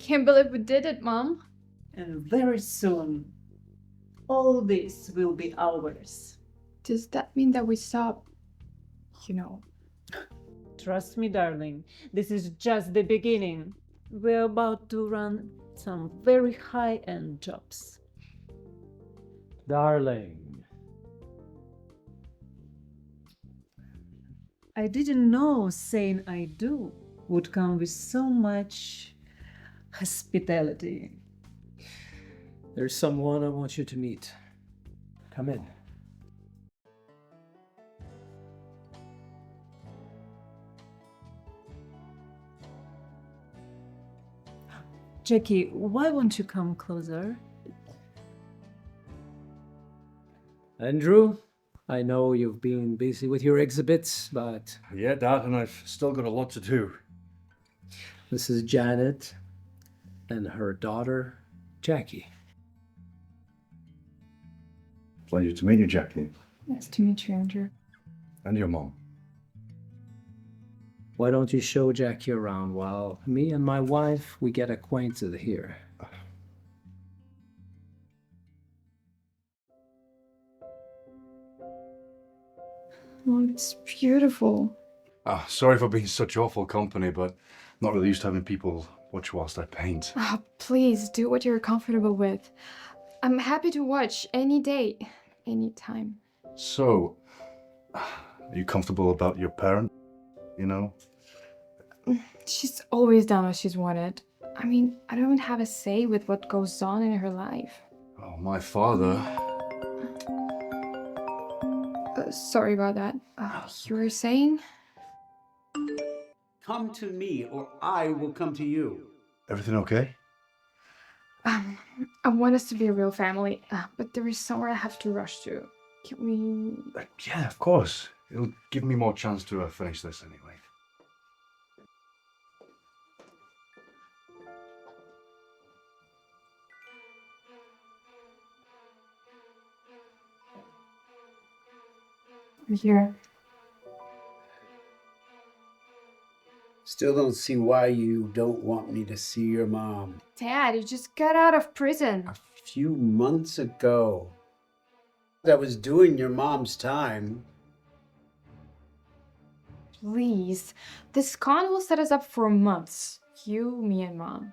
Can't believe we did it, Mom. And very soon, all this will be ours. Does that mean that we stop, you know? Trust me, darling, this is just the beginning. We're about to run some very high-end jobs. Darling. I didn't know saying I do would come with so much hospitality. There's someone I want you to meet. Come in. Jackie, why won't you come closer? Andrew, I know you've been busy with your exhibits, but Yeah, Dad, and I've still got a lot to do. this is Janet and her daughter, Jackie. Pleasure to meet you, Jackie. Nice to meet you, Andrew. And your mom. Why don't you show Jackie around while me and my wife, we get acquainted here? Oh, it's beautiful. Sorry for being such awful company, but not really used to having people watch whilst I paint. Oh, please do what you're comfortable with. I'm happy to watch any day, anytime. So, are you comfortable about your parent? You know? She's always done what she's wanted. I mean, I don't have a say with what goes on in her life. Oh, my father. Sorry about that. You were saying? Come to me, or I will come to you. Everything okay? I want us to be a real family, but there is somewhere I have to rush to. Can we... Yeah, of course. It'll give me more chance to finish this anyway. I'm here. Still don't see why you don't want me to see your mom. Dad, you just got out of prison. A few months ago, I was doing your mom's time. Please. This con will set us up for months. You, me, and Mom.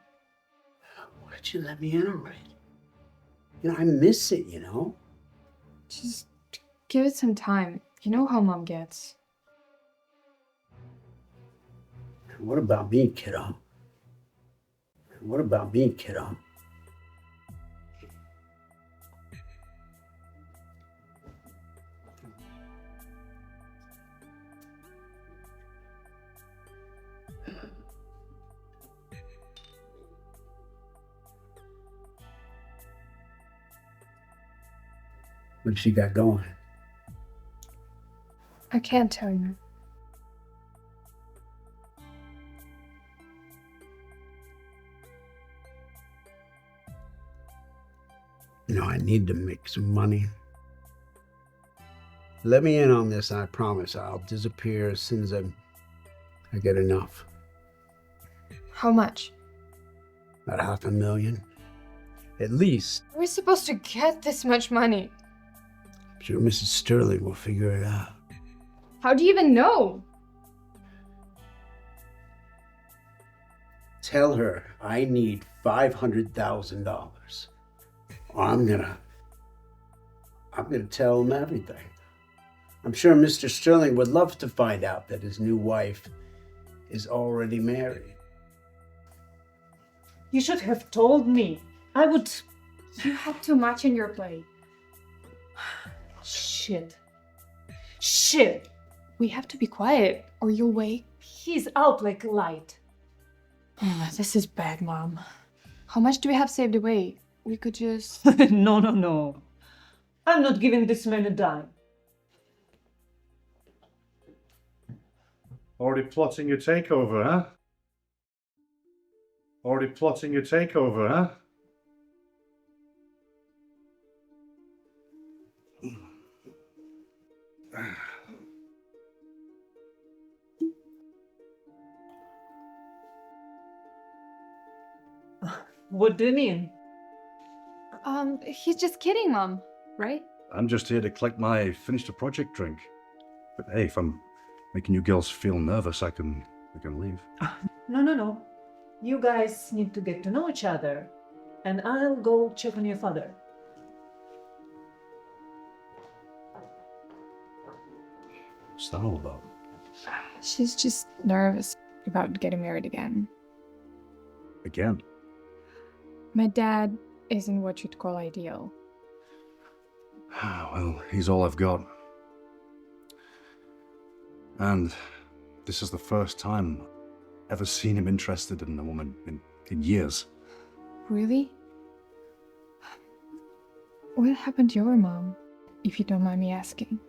Why did you let me in already? You know, I miss it, you know? Just give it some time. You know how Mom gets. What about me, kiddo? What about me, kiddo? What she got going? I can't tell you. You know, I need to make some money. Let me in on this, and I promise I'll disappear as soon as I get enough. How much? About $500,000. At least. We're supposed to get this much money. I'm sure Mrs. Sterling will figure it out. How do you even know? Tell her I need $500,000. Or I'm gonna tell him everything. I'm sure Mr. Sterling would love to find out that his new wife is already married. You should have told me. I would... You had too much in your plate. Shit. Shit! We have to be quiet, or you'll wake. He's out like a light. This is bad, Mom. How much do we have saved away? We could just... No. I'm not giving this man a dime. Already plotting your takeover, huh? Already plotting your takeover, huh? What do you mean? He's just kidding, Mom, right? I'm just here to collect my finished a project drink. But hey, if I'm making you girls feel nervous, I can leave. No. You guys need to get to know each other. And I'll go check on your father. What's that all about? She's just nervous about getting married again. Again? My dad isn't what you'd call ideal. Well, he's all I've got. And this is the first time I've ever seen him interested in a woman in years. Really? What happened to your mom, if you don't mind me asking?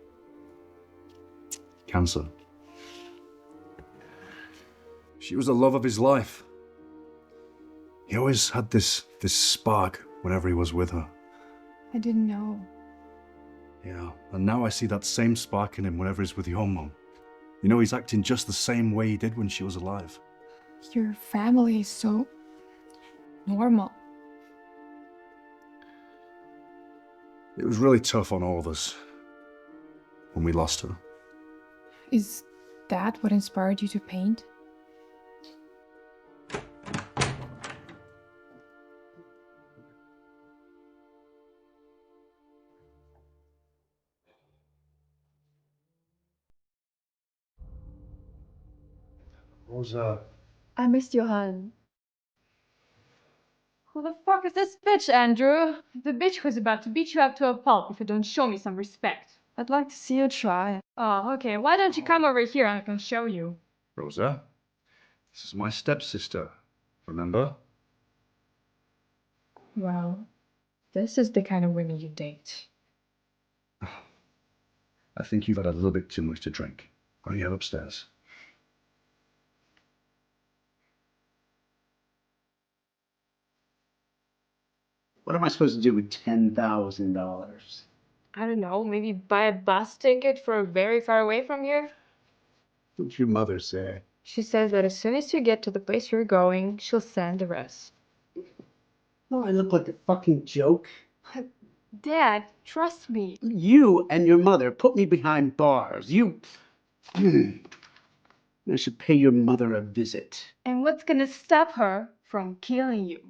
Cancer. She was the love of his life. He always had this spark whenever he was with her. I didn't know. Yeah, and now I see that same spark in him whenever he's with your mum. You know, he's acting just the same way he did when she was alive. Your family is so normal. It was really tough on all of us when we lost her. Is that what inspired you to paint? Rosa. I missed Johan. Who the fuck is this bitch, Andrew? The bitch who's about to beat you up to a pulp if you don't show me some respect. I'd like to see you try. Oh, okay. Why don't you come over here and I can show you? Rosa, this is my stepsister. Remember? Well, this is the kind of women you date. I think you've had a little bit too much to drink. Why don't you head upstairs? What am I supposed to do with $10,000? I don't know, maybe buy a bus ticket for very far away from here? What'd your mother say? She says that as soon as you get to the place you're going, she'll send the rest. Oh, I look like a fucking joke. Dad, trust me. You and your mother put me behind bars. I should pay your mother a visit. And what's gonna stop her from killing you?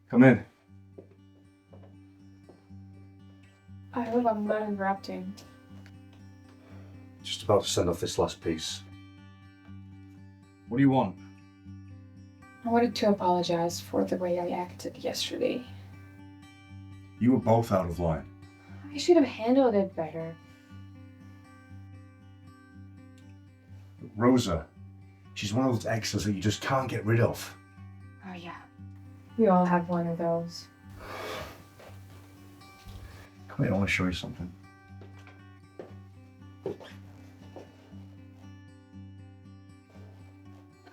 Come in. I hope I'm not interrupting. Just about to send off this last piece. What do you want? I wanted to apologize for the way I acted yesterday. You were both out of line. I should have handled it better. Rosa, she's one of those exes that you just can't get rid of. Oh yeah, we all have one of those. Come here, I want to show you something.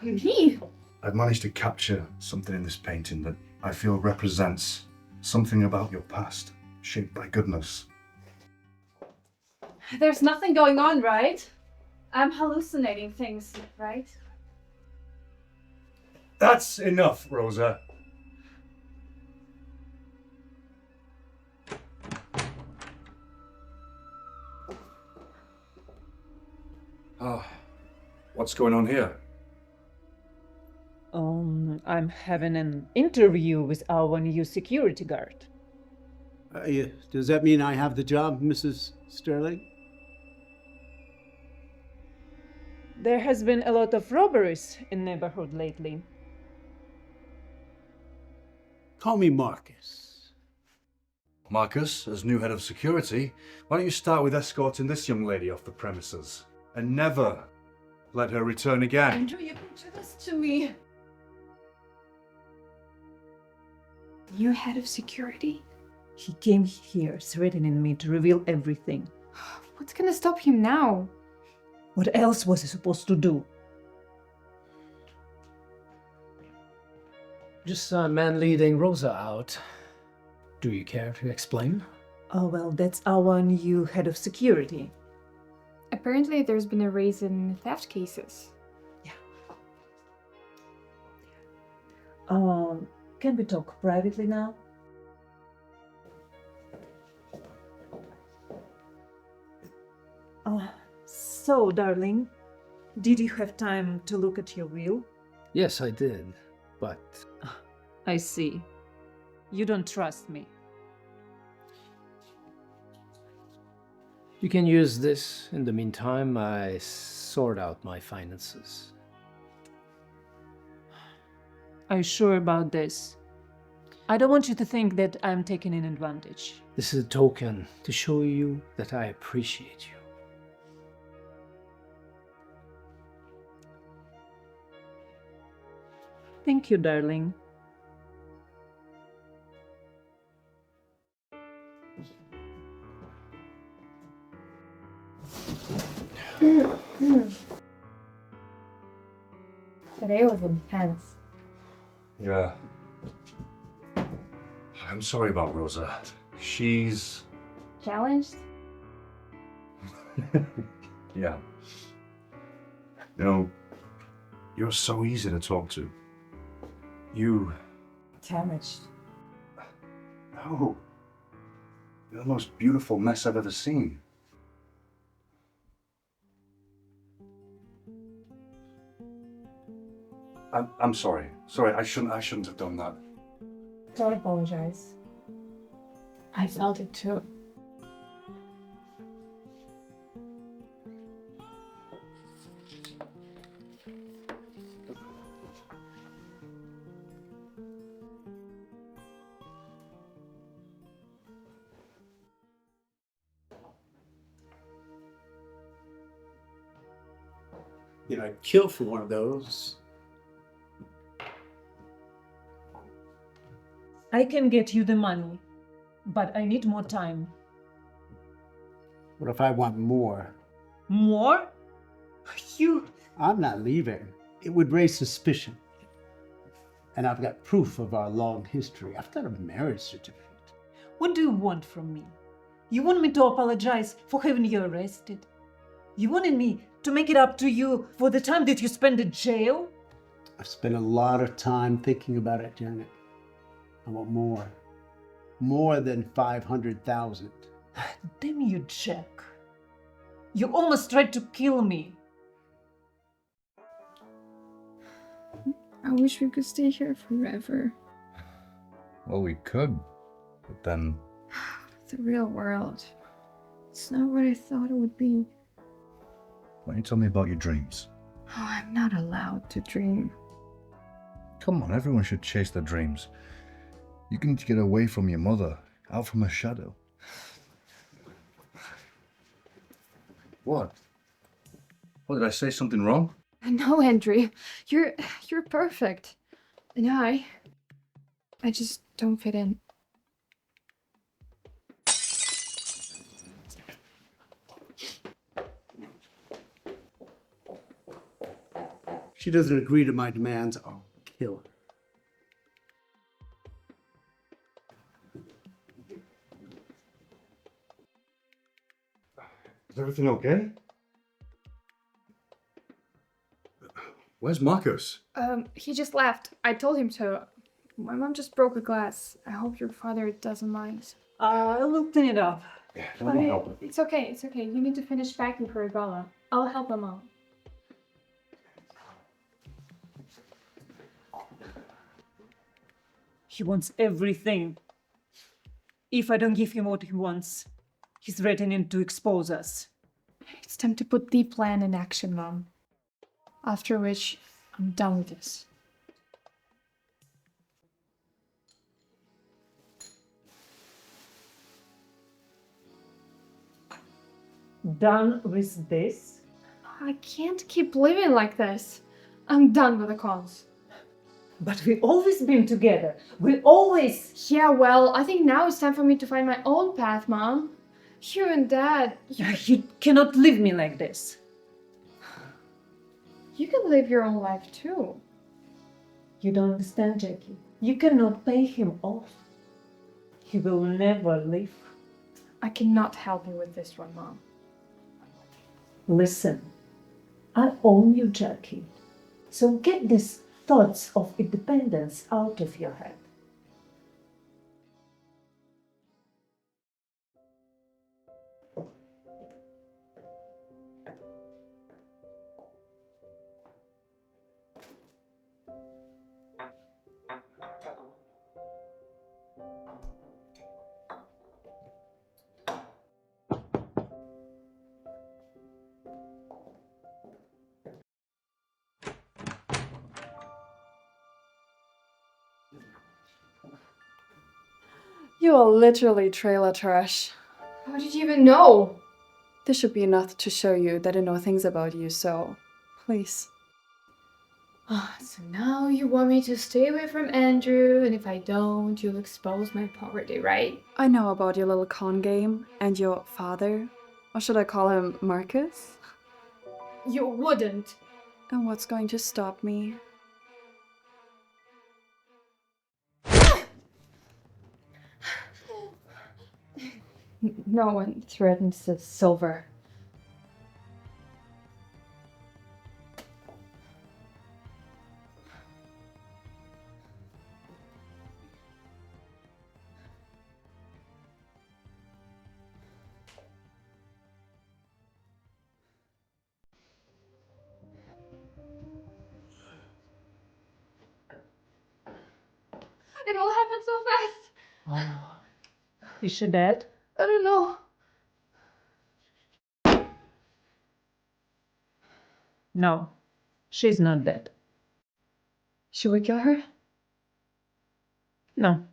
Me? I've managed to capture something in this painting that I feel represents something about your past, shaped by goodness. There's nothing going on, right? I'm hallucinating things, right? That's enough, Rosa. What's going on here? I'm having an interview with our new security guard. Does that mean I have the job, Mrs. Sterling? There has been a lot of robberies in neighborhood lately. Call me Marcus. Marcus, as new head of security, why don't you start with escorting this young lady off the premises and never let her return again? Andrew, you can do this to me. New head of security? He came here threatening me to reveal everything. What's gonna stop him now? What else was he supposed to do? Just a man leading Rosa out. Do you care to explain? Oh, well, that's our new head of security. Apparently there's been a raise in theft cases. Can we talk privately now? So, darling, did you have time to look at your will? Yes, I did, but I see. You don't trust me. you can use this. In the meantime, I sort out my finances. Are you sure about this? I don't want you to think that I'm taking an advantage. This is a token to show you that I appreciate you. Thank you, darling. Today was intense. Yeah. I'm sorry about Rosa. She's... Challenged? yeah. You know, you're so easy to talk to. You... Damaged. No. You're the most beautiful mess I've ever seen. I'm sorry. Sorry, I shouldn't have done that. Don't apologize. I felt it too. You know, I'd kill for one of those. I can get you the money, but I need more time. What if I want more? More? You... I'm not leaving. It would raise suspicion. And I've got proof of our long history. I've got a marriage certificate. What do you want from me? You want me to apologize for having you arrested? You wanted me to make it up to you for the time that you spent in jail? I've spent a lot of time thinking about it, Janet. I want more. More than 500,000. Damn you, Jack. You almost tried to kill me. I wish we could stay here forever. Well, we could, but then... The real world. It's not what I thought it would be. Why don't you tell me about your dreams? Oh, I'm not allowed to dream. Come on, everyone should chase their dreams. You need to get away from your mother, out from her shadow. What? What, did I say something wrong? No, Henry. You're perfect. And I just don't fit in. She doesn't agree to my demands, I'll kill her. Is everything okay? Where's Marcus? He just left. I told him to. My mom just broke a glass. I hope your father doesn't mind. I'll clean it up. Yeah, let me help him. It's okay, it's okay. You need to finish packing for a gala. I'll help him out. He wants everything. If I don't give him what he wants, he's threatening to expose us. It's time to put the plan in action, Mom. After which, I'm done with this. Done with this? I can't keep living like this. I'm done with the cons. But we've always been together. We always... Yeah, well, I think now it's time for me to find my own path, Mom. You and Dad, You cannot leave me like this. you can live your own life too. You don't understand, Jackie. You cannot pay him off. He will never leave. I cannot help you with this one, Mom. Listen, I own you, Jackie. So get this thoughts of independence out of your head. You are literally trailer trash. How did you even know? This should be enough to show you that I know things about you, so please. So now you want me to stay away from Andrew, and if I don't, you'll expose my poverty, right? I know about your little con game and your father. Or should I call him Marcus? You wouldn't. And what's going to stop me? No one threatens the silver. It all happened so fast. Is she dead? I don't know. No, she's not dead. Should we kill her? No.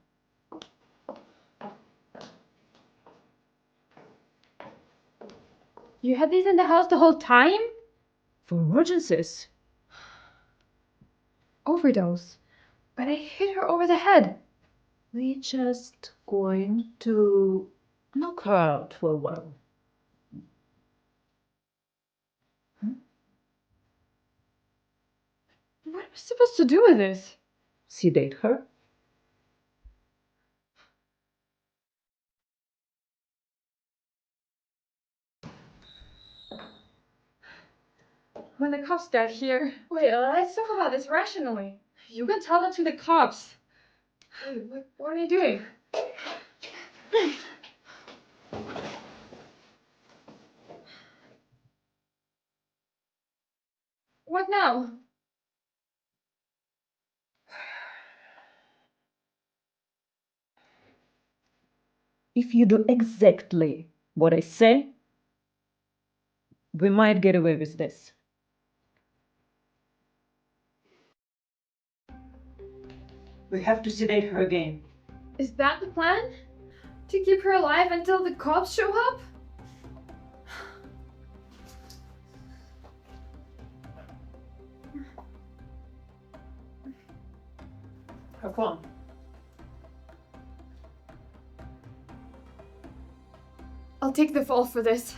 You had these in the house the whole time? For emergencies. Overdose. But I hit her over the head. We're just going to knock her out for a while. What am I supposed to do with this? Sedate her. When the cops get here. Wait, let's talk about this rationally. You can tell that to the cops. What are you doing? What now? If you do exactly what I say, we might get away with this. We have to sedate her again. Is that the plan? To keep her alive until the cops show up? Have fun. I'll take the fall for this.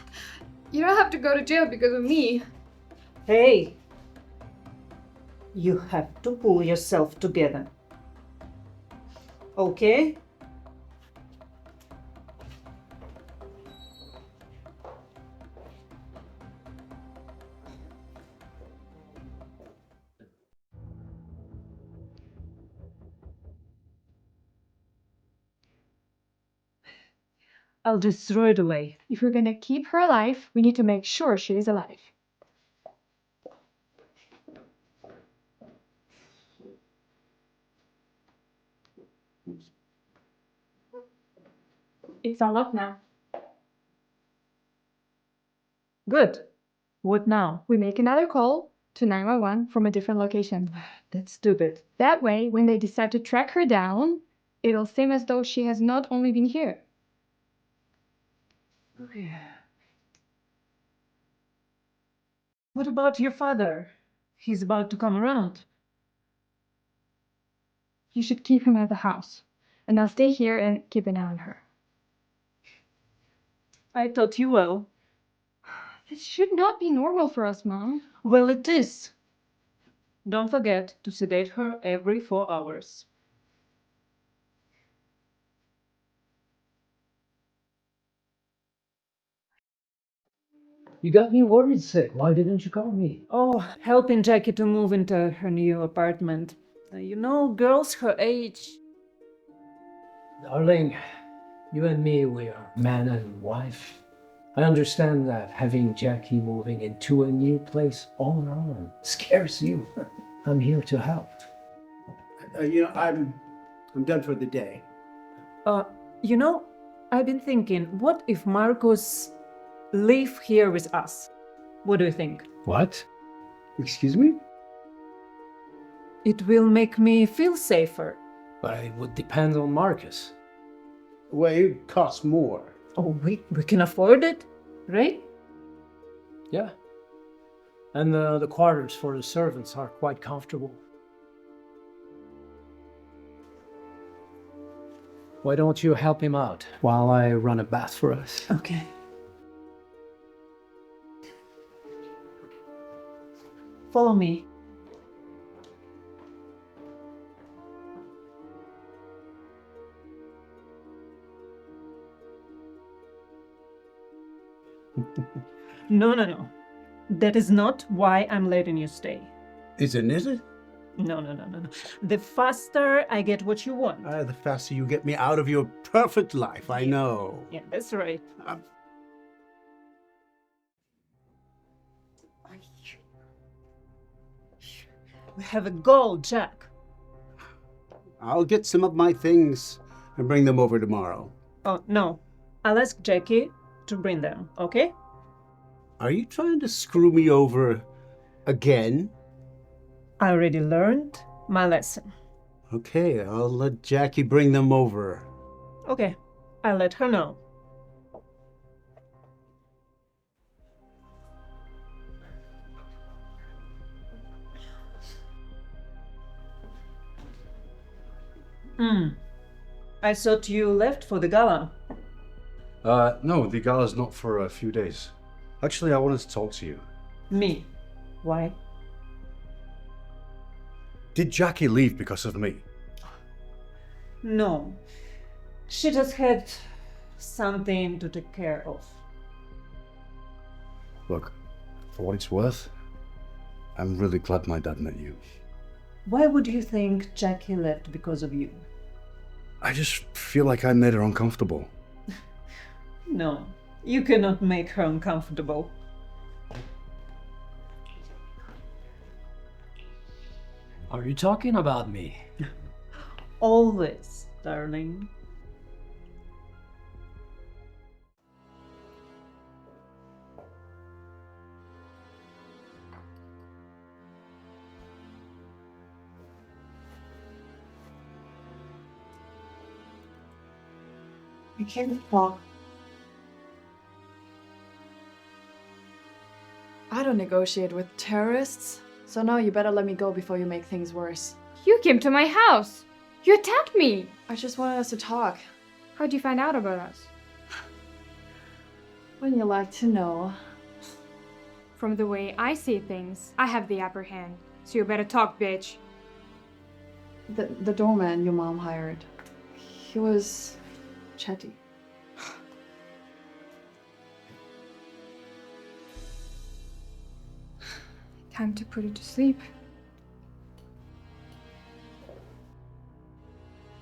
You don't have to go to jail because of me. Hey! You have to pull yourself together. Okay? I'll just throw it away. If we're gonna keep her alive, we need to make sure she is alive. It's all up now. Good. What now? We make another call to 911 from a different location. That's stupid. That way, when they decide to track her down, it'll seem as though she has not only been here. What about your father? He's about to come around. You should keep him at the house. And I'll stay here and keep an eye on her. I thought you will. This should not be normal for us, Mom. Well, it is. Don't forget to sedate her every 4 hours. You got me worried sick. Why didn't you call me? Oh, helping Jackie to move into her new apartment. You know, girls her age. Darling, you and me, we are man and wife. I understand that having Jackie moving into a new place all on her own scares you. I'm here to help. I'm done for the day. You know, I've been thinking, what if Marcus live here with us? What do you think? What? Excuse me? It will make me feel safer. But it would depend on Marcus. Well, it costs more. Oh, we can afford it, right? Yeah. And the quarters for the servants are quite comfortable. Why don't you help him out while I run a bath for us? Okay. Follow me. No. That is not why I'm letting you stay. Isn't it? No. The faster I get what you want. The faster you get me out of your perfect life, I know. Yeah, that's right. We have a goal, Jack. I'll get some of my things and bring them over tomorrow. Oh, no. I'll ask Jackie to bring them, okay? Are you trying to screw me over again? I already learned my lesson. Okay, I'll let Jackie bring them over. Okay, I'll let her know. I thought you left for the gala. No, the gala's not for a few days. Actually, I wanted to talk to you. Me. Why? Did Jackie leave because of me? No. She just had something to take care of. Look, for what it's worth, I'm really glad my dad met you. Why would you think Jackie left because of you? I just feel like I made her uncomfortable. No, you cannot make her uncomfortable. Are you talking about me? Always, darling. I can't talk. I don't negotiate with terrorists, so now you better let me go before you make things worse. You came to my house. You attacked me. I just wanted us to talk. How'd you find out about us? Wouldn't you like to know? From the way I see things, I have the upper hand. So you better talk, bitch. The doorman your mom hired. He was chatty. Time to put it to sleep.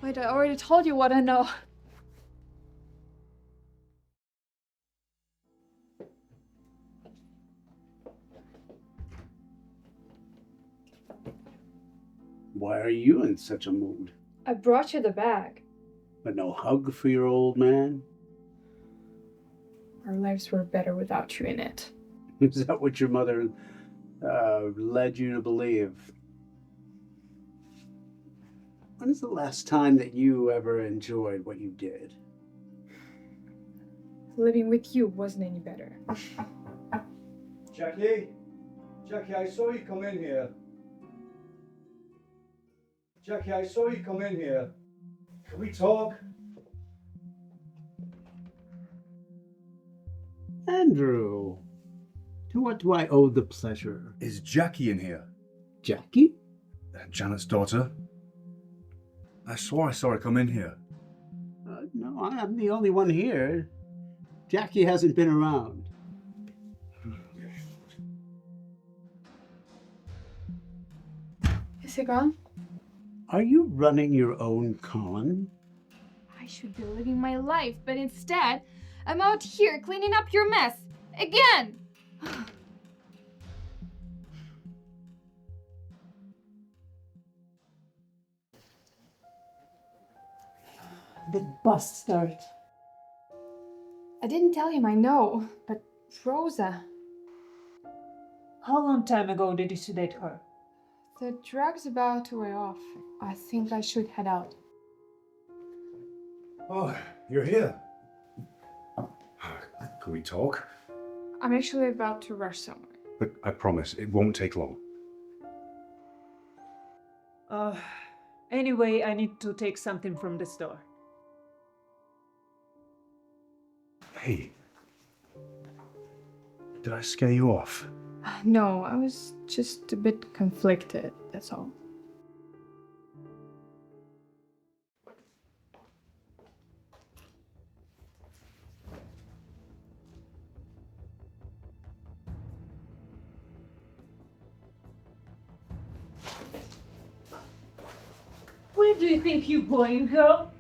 Wait, I already told you what I know. Why are you in such a mood? I brought you the bag. But no hug for your old man? Our lives were better without you in it. Is that what your mother led you to believe? When is the last time that you ever enjoyed what you did? Living with you wasn't any better. Jackie? Jackie, I saw you come in here. Jackie, I saw you come in here. Can we talk? Andrew, to what do I owe the pleasure? Is Jackie in here? Jackie? Janet's daughter. I swore I saw her come in here. No, I'm the only one here. Jackie hasn't been around. Is he gone? Are you running your own con? I should be living my life, but instead, I'm out here cleaning up your mess. Again! The bastard. I didn't tell him I know, but Rosa, How long time ago did you sedate her? the drug's about to wear off. I think I should head out. Oh, you're here. Can we talk? I'm actually about to rush somewhere. But I promise, it won't take long. Anyway, I need to take something from the store. Hey. Did I scare you off? No, I was just a bit conflicted, that's all. Where do you think you're going, girl?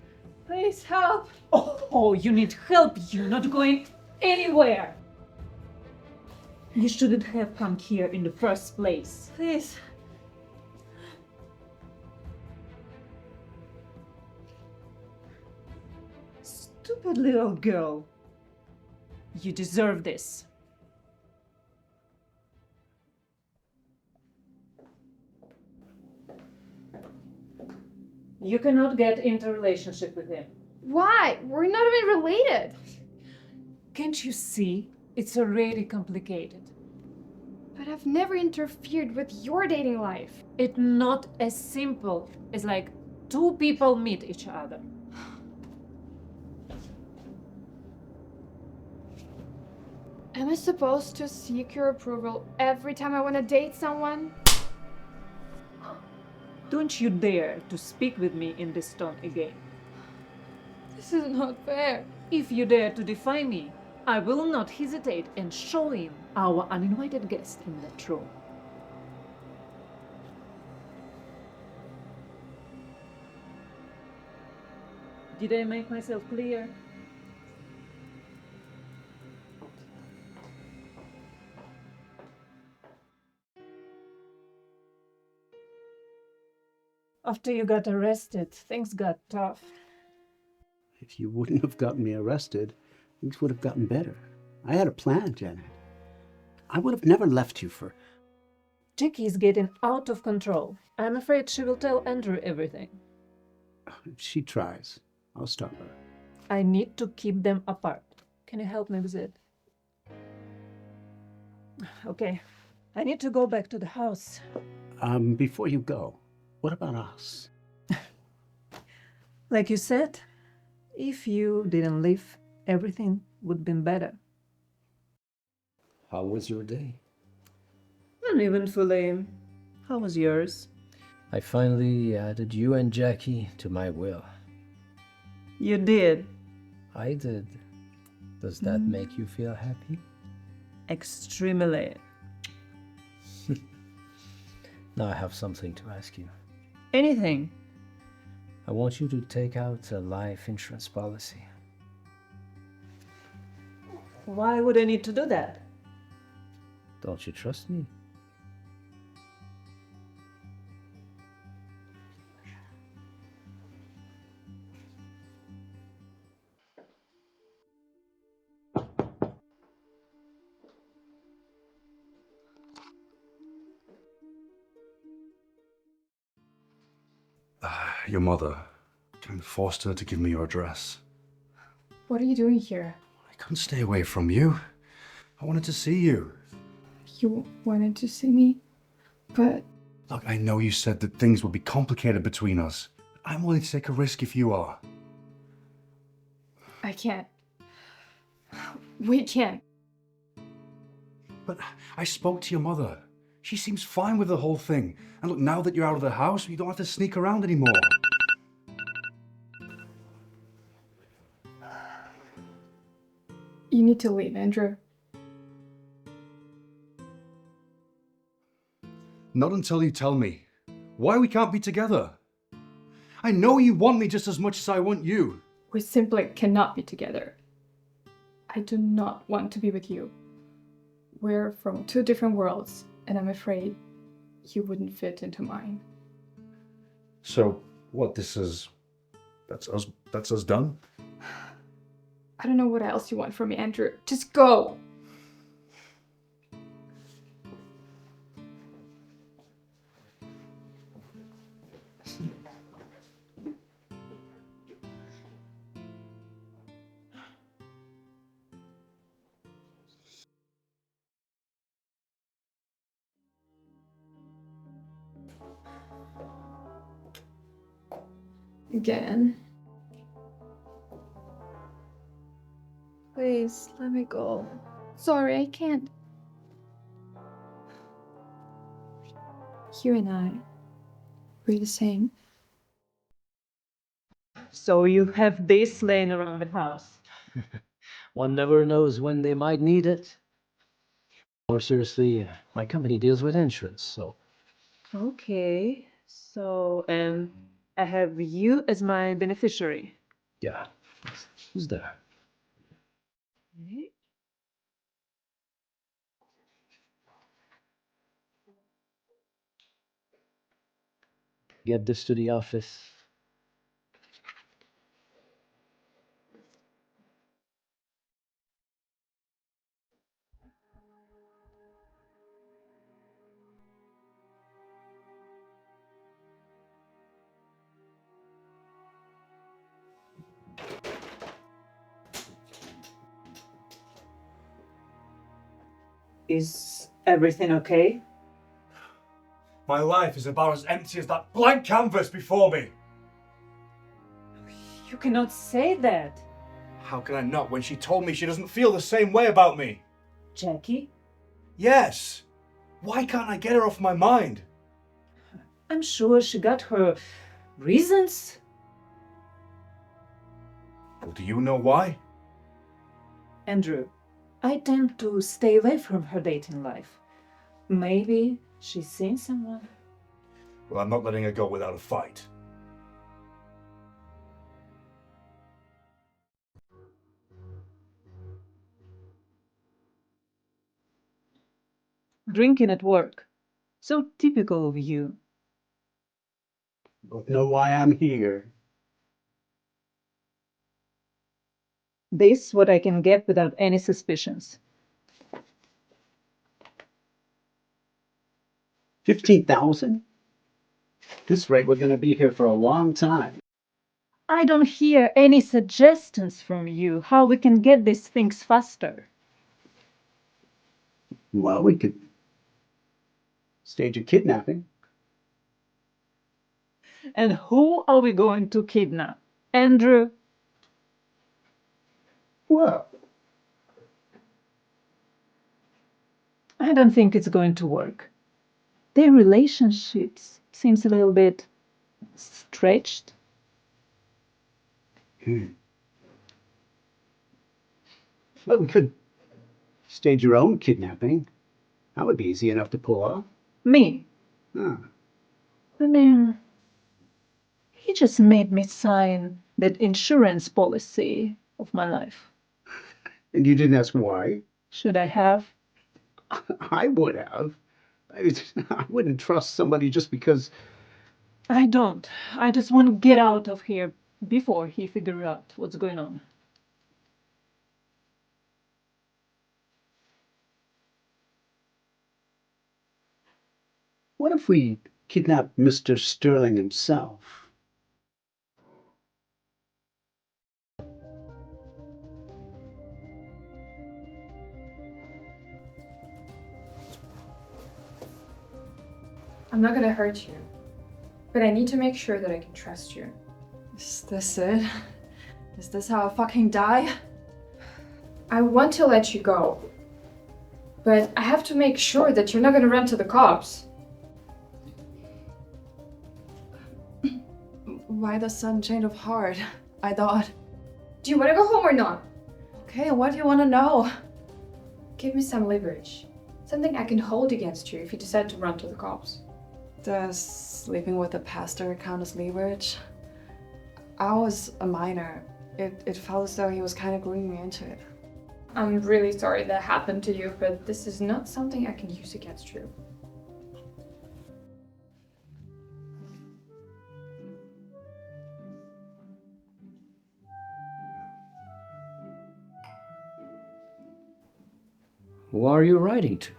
Please help! Oh, you need help. You're not going anywhere. You shouldn't have come here in the first place. Please. Stupid little girl. You deserve this. You cannot get into a relationship with him. Why? We're not even related. Can't you see? It's already complicated. But I've never interfered with your dating life. It's not as simple as like two people meet each other. Am I supposed to seek your approval every time I want to date someone? Don't you dare to speak with me in this tone again. This is not fair. If you dare to defy me, I will not hesitate and show him our uninvited guest in that room. Did I make myself clear? After you got arrested, things got tough. If you wouldn't have gotten me arrested, things would have gotten better. I had a plan, Janet. I would have never left you for... Jackie is getting out of control. I'm afraid she will tell Andrew everything. If she tries, I'll stop her. I need to keep them apart. Can you help me with it? Okay. I need to go back to the house. Before you go, what about us? Like you said, if you didn't leave, everything would have been better. How was your day? Uneventfully. How was yours? I finally added you and Jackie to my will. You did. I did. Does that make you feel happy? Extremely. Now I have something to ask you. Anything. I want you to take out a life insurance policy. Why would I need to do that? Don't you trust me? Your mother. I forced her to give me your address. What are you doing here? I couldn't stay away from you. I wanted to see you. You wanted to see me? But Look, I know you said that things would be complicated between us. But I'm willing to take a risk if you are. I can't. We can't. But I spoke to your mother. She seems fine with the whole thing. And look, now that you're out of the house, you don't have to sneak around anymore. You need to leave, Andrew. Not until you tell me. Why we can't be together? I know you want me just as much as I want you. We simply cannot be together. I do not want to be with you. We're from two different worlds, and I'm afraid you wouldn't fit into mine. So, what, that's us done? I don't know what else you want from me, Andrew. Just go! Again. Please, let me go. Sorry, I can't. You and I, we're the same. So you have this laying around the house. One never knows when they might need it. More seriously, my company deals with insurance, so Okay. So, and I have you as my beneficiary. yeah. Who's there? Okay. Get this to the office. Is everything okay? My life is about as empty as that blank canvas before me. You cannot say that, How can I not when she told me she doesn't feel the same way about me? Jackie. Yes. Why can't I get her off my mind? I'm sure she got her reasons. Well, do you know why? Andrew, I tend to stay away from her dating life. Maybe she's seen someone. Well, I'm not letting her go without a fight. Drinking at work. So typical of you. Don't know why I'm here. This what I can get without any suspicions. 15,000? This rate, we're going to be here for a long time. I don't hear any suggestions from you how we can get these things faster. Well, we could stage a kidnapping. And who are we going to kidnap? Andrew? Well, I don't think it's going to work. Their relationships seems a little bit stretched. well, we could stage your own kidnapping. That would be easy enough to pull off. Me? Ah, I mean, he just made me sign that insurance policy of my life. and you didn't ask why? Should I have? I would have. I wouldn't trust somebody just because. I don't. I just want to get out of here before he figures out what's going on. What if we kidnap Mr. Sterling himself? I'm not gonna hurt you, but I need to make sure that I can trust you. Is this it? Is this how I fucking die? I want to let you go, but I have to make sure that you're not gonna run to the cops. Why the sudden change of heart? I thought, Do you want to go home or not? okay, what do you want to know? Give me some leverage. Something I can hold against you if you decide to run to the cops. Does sleeping with a pastor count as leverage? I was a minor. It felt as though he was kind of grooming me into it. I'm really sorry that happened to you, but this is not something I can use against you. Who are you writing to?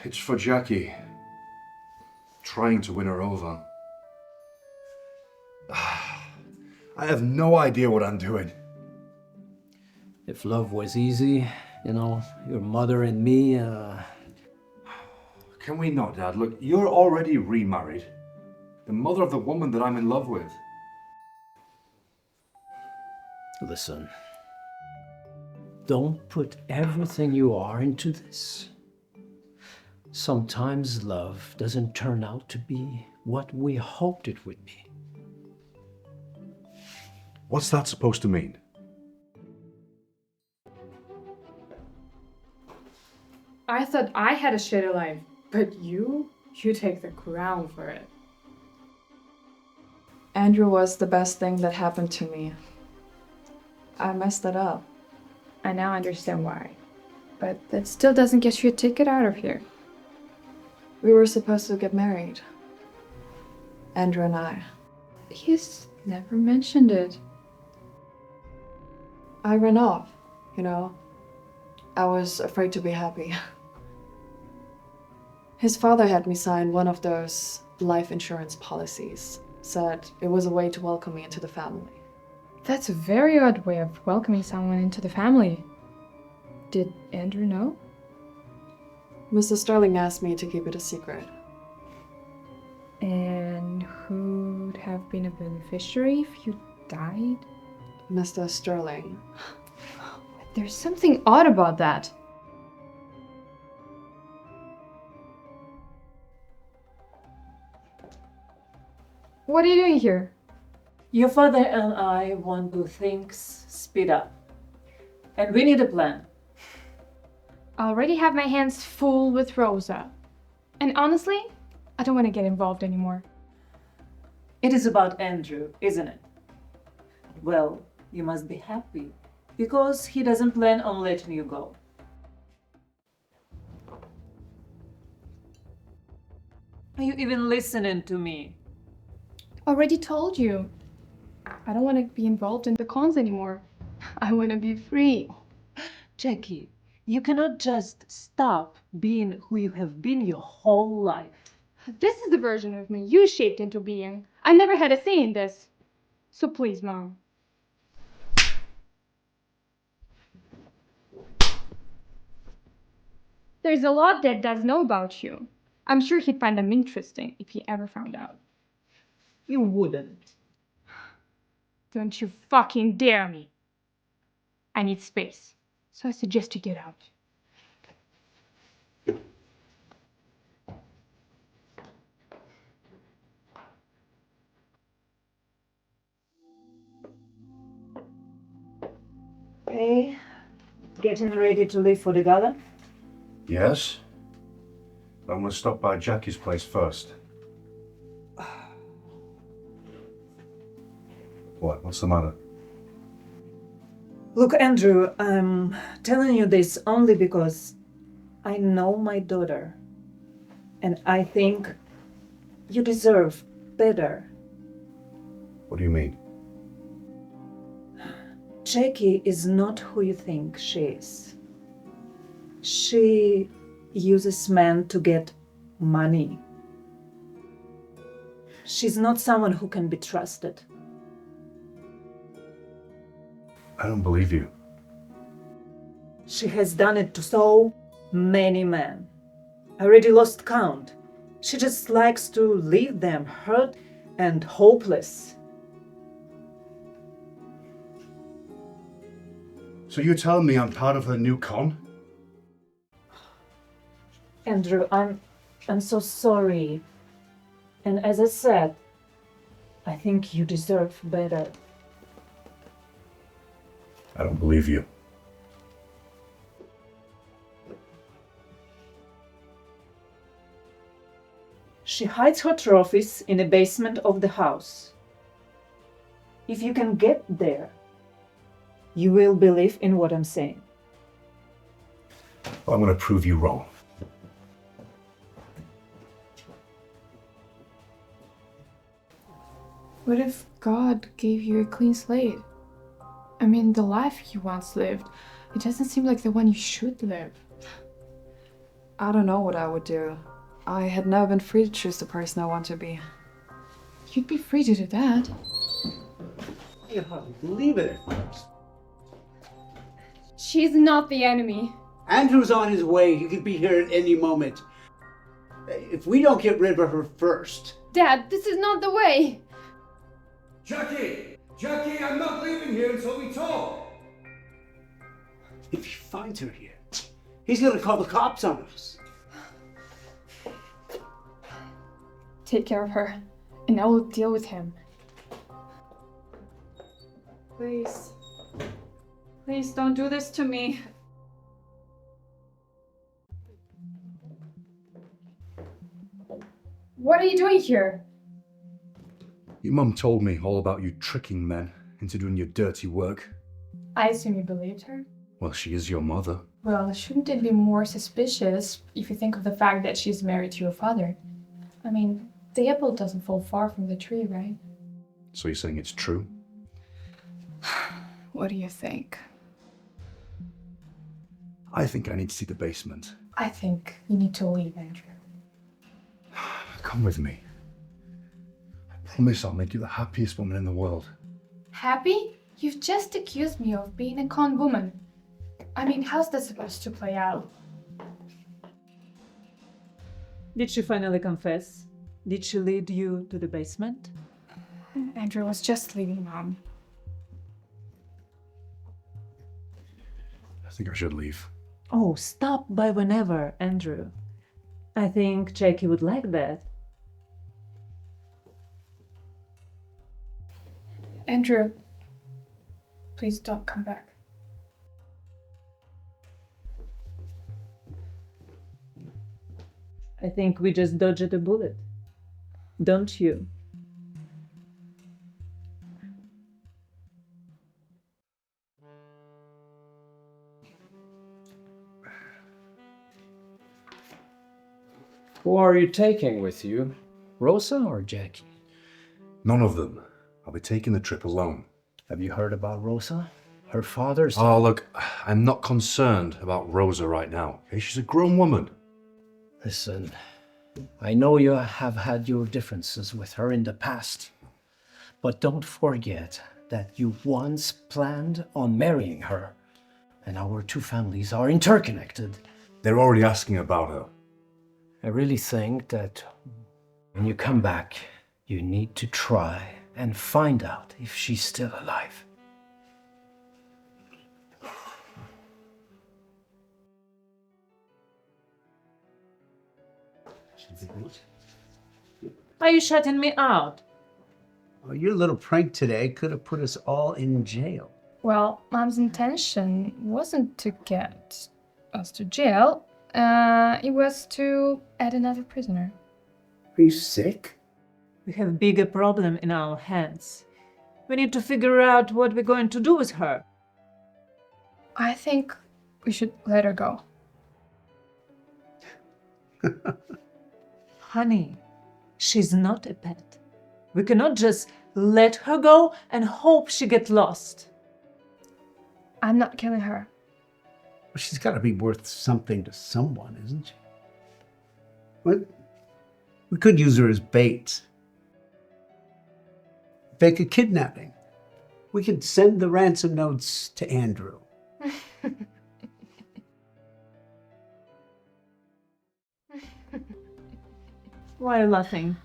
It's for Jackie. Trying to win her over. I have no idea what I'm doing. If love was easy, your mother and me, Can we not, Dad? Look, you're already remarried. The mother of the woman that I'm in love with. Listen. Don't put everything you are into this. Sometimes love doesn't turn out to be what we hoped it would be. What's that supposed to mean? I thought I had a shitty life, but you take the crown for it. Andrew was the best thing that happened to me. I messed it up. I now understand why. But that still doesn't get you a ticket out of here. We were supposed to get married. Andrew and I. He's never mentioned it. I ran off, I was afraid to be happy. His father had me sign one of those life insurance policies. Said it was a way to welcome me into the family. That's a very odd way of welcoming someone into the family. Did Andrew know? Mr. Sterling asked me to keep it a secret. And who'd have been a beneficiary if you died? Mr. Sterling. There's something odd about that. What are you doing here? Your father and I want to things speed up. And we need a plan. I already have my hands full with Rosa. And honestly, I don't want to get involved anymore. It is about Andrew, isn't it? Well, you must be happy, because he doesn't plan on letting you go. Are you even listening to me? Already told you. I don't want to be involved in the cons anymore. I want to be free. Jackie, you cannot just stop being who you have been your whole life. This is the version of me you shaped into being. I never had a say in this. So please, Mom. There's a lot Dad does know about you. I'm sure he'd find them interesting if he ever found out. You wouldn't. Don't you fucking dare me. I need space, so I suggest you get out. Hey, getting ready to leave for the gala? Yes? But I'm going to stop by Jackie's place first. What? What's the matter? Look, Andrew, I'm telling you this only because I know my daughter. And I think you deserve better. What do you mean? Jackie is not who you think she is. She uses men to get money. She's not someone who can be trusted. I don't believe you. She has done it to so many men. I already lost count. She just likes to leave them hurt and hopeless. So you're telling me I'm part of her new con? Andrew, I'm so sorry. And as I said, I think you deserve better. I don't believe you. She hides her trophies in the basement of the house. If you can get there, you will believe in what I'm saying. Well, I'm going to prove you wrong. What if God gave you a clean slate? I mean, the life you once lived, it doesn't seem like the one you should live. I don't know what I would do. I had never been free to choose the person I want to be. You'd be free to do that. I can hardly believe it at first. She's not the enemy. Andrew's on his way. He could be here at any moment. If we don't get rid of her first. Dad, this is not the way. Jackie! Jackie, I'm not leaving here until we talk! If he finds her here, he's gonna call the cops on us. Take care of her, and I will deal with him. Please. Please don't do this to me. What are you doing here? Your mum told me all about you tricking men into doing your dirty work. I assume you believed her? Well, she is your mother. Well, shouldn't it be more suspicious if you think of the fact that she's married to your father? I mean, the apple doesn't fall far from the tree, right? So you're saying it's true? What do you think? I think I need to see the basement. I think you need to leave, Andrew. Come with me. I promise I'll make you the happiest woman in the world. Happy? You've just accused me of being a con woman. I mean, how's that supposed to play out? Did she finally confess? Did she lead you to the basement? Andrew was just leaving, Mom. I think I should leave. Oh, stop by whenever, Andrew. I think Jackie would like that. Andrew, please don't come back. I think we just dodged a bullet. Don't you? Who are you taking with you? Rosa or Jackie? None of them. I'll be taking the trip alone. Have you heard about Rosa? Her father's... Oh, look, I'm not concerned about Rosa right now. Okay? She's a grown woman. Listen, I know you have had your differences with her in the past, but don't forget that you once planned on marrying her, and our two families are interconnected. They're already asking about her. I really think that when you come back, you need to try and find out if she's still alive. Are you shutting me out? Oh, your little prank today could have put us all in jail. Well, Mom's intention wasn't to get us to jail. It was to add another prisoner. Are you sick? We have a bigger problem in our hands. We need to figure out what we're going to do with her. I think we should let her go. Honey, she's not a pet. We cannot just let her go and hope she gets lost. I'm not killing her. Well, she's got to be worth something to someone, isn't she? What? We could use her as bait. Fake a kidnapping. We could send the ransom notes to Andrew. Why are you laughing?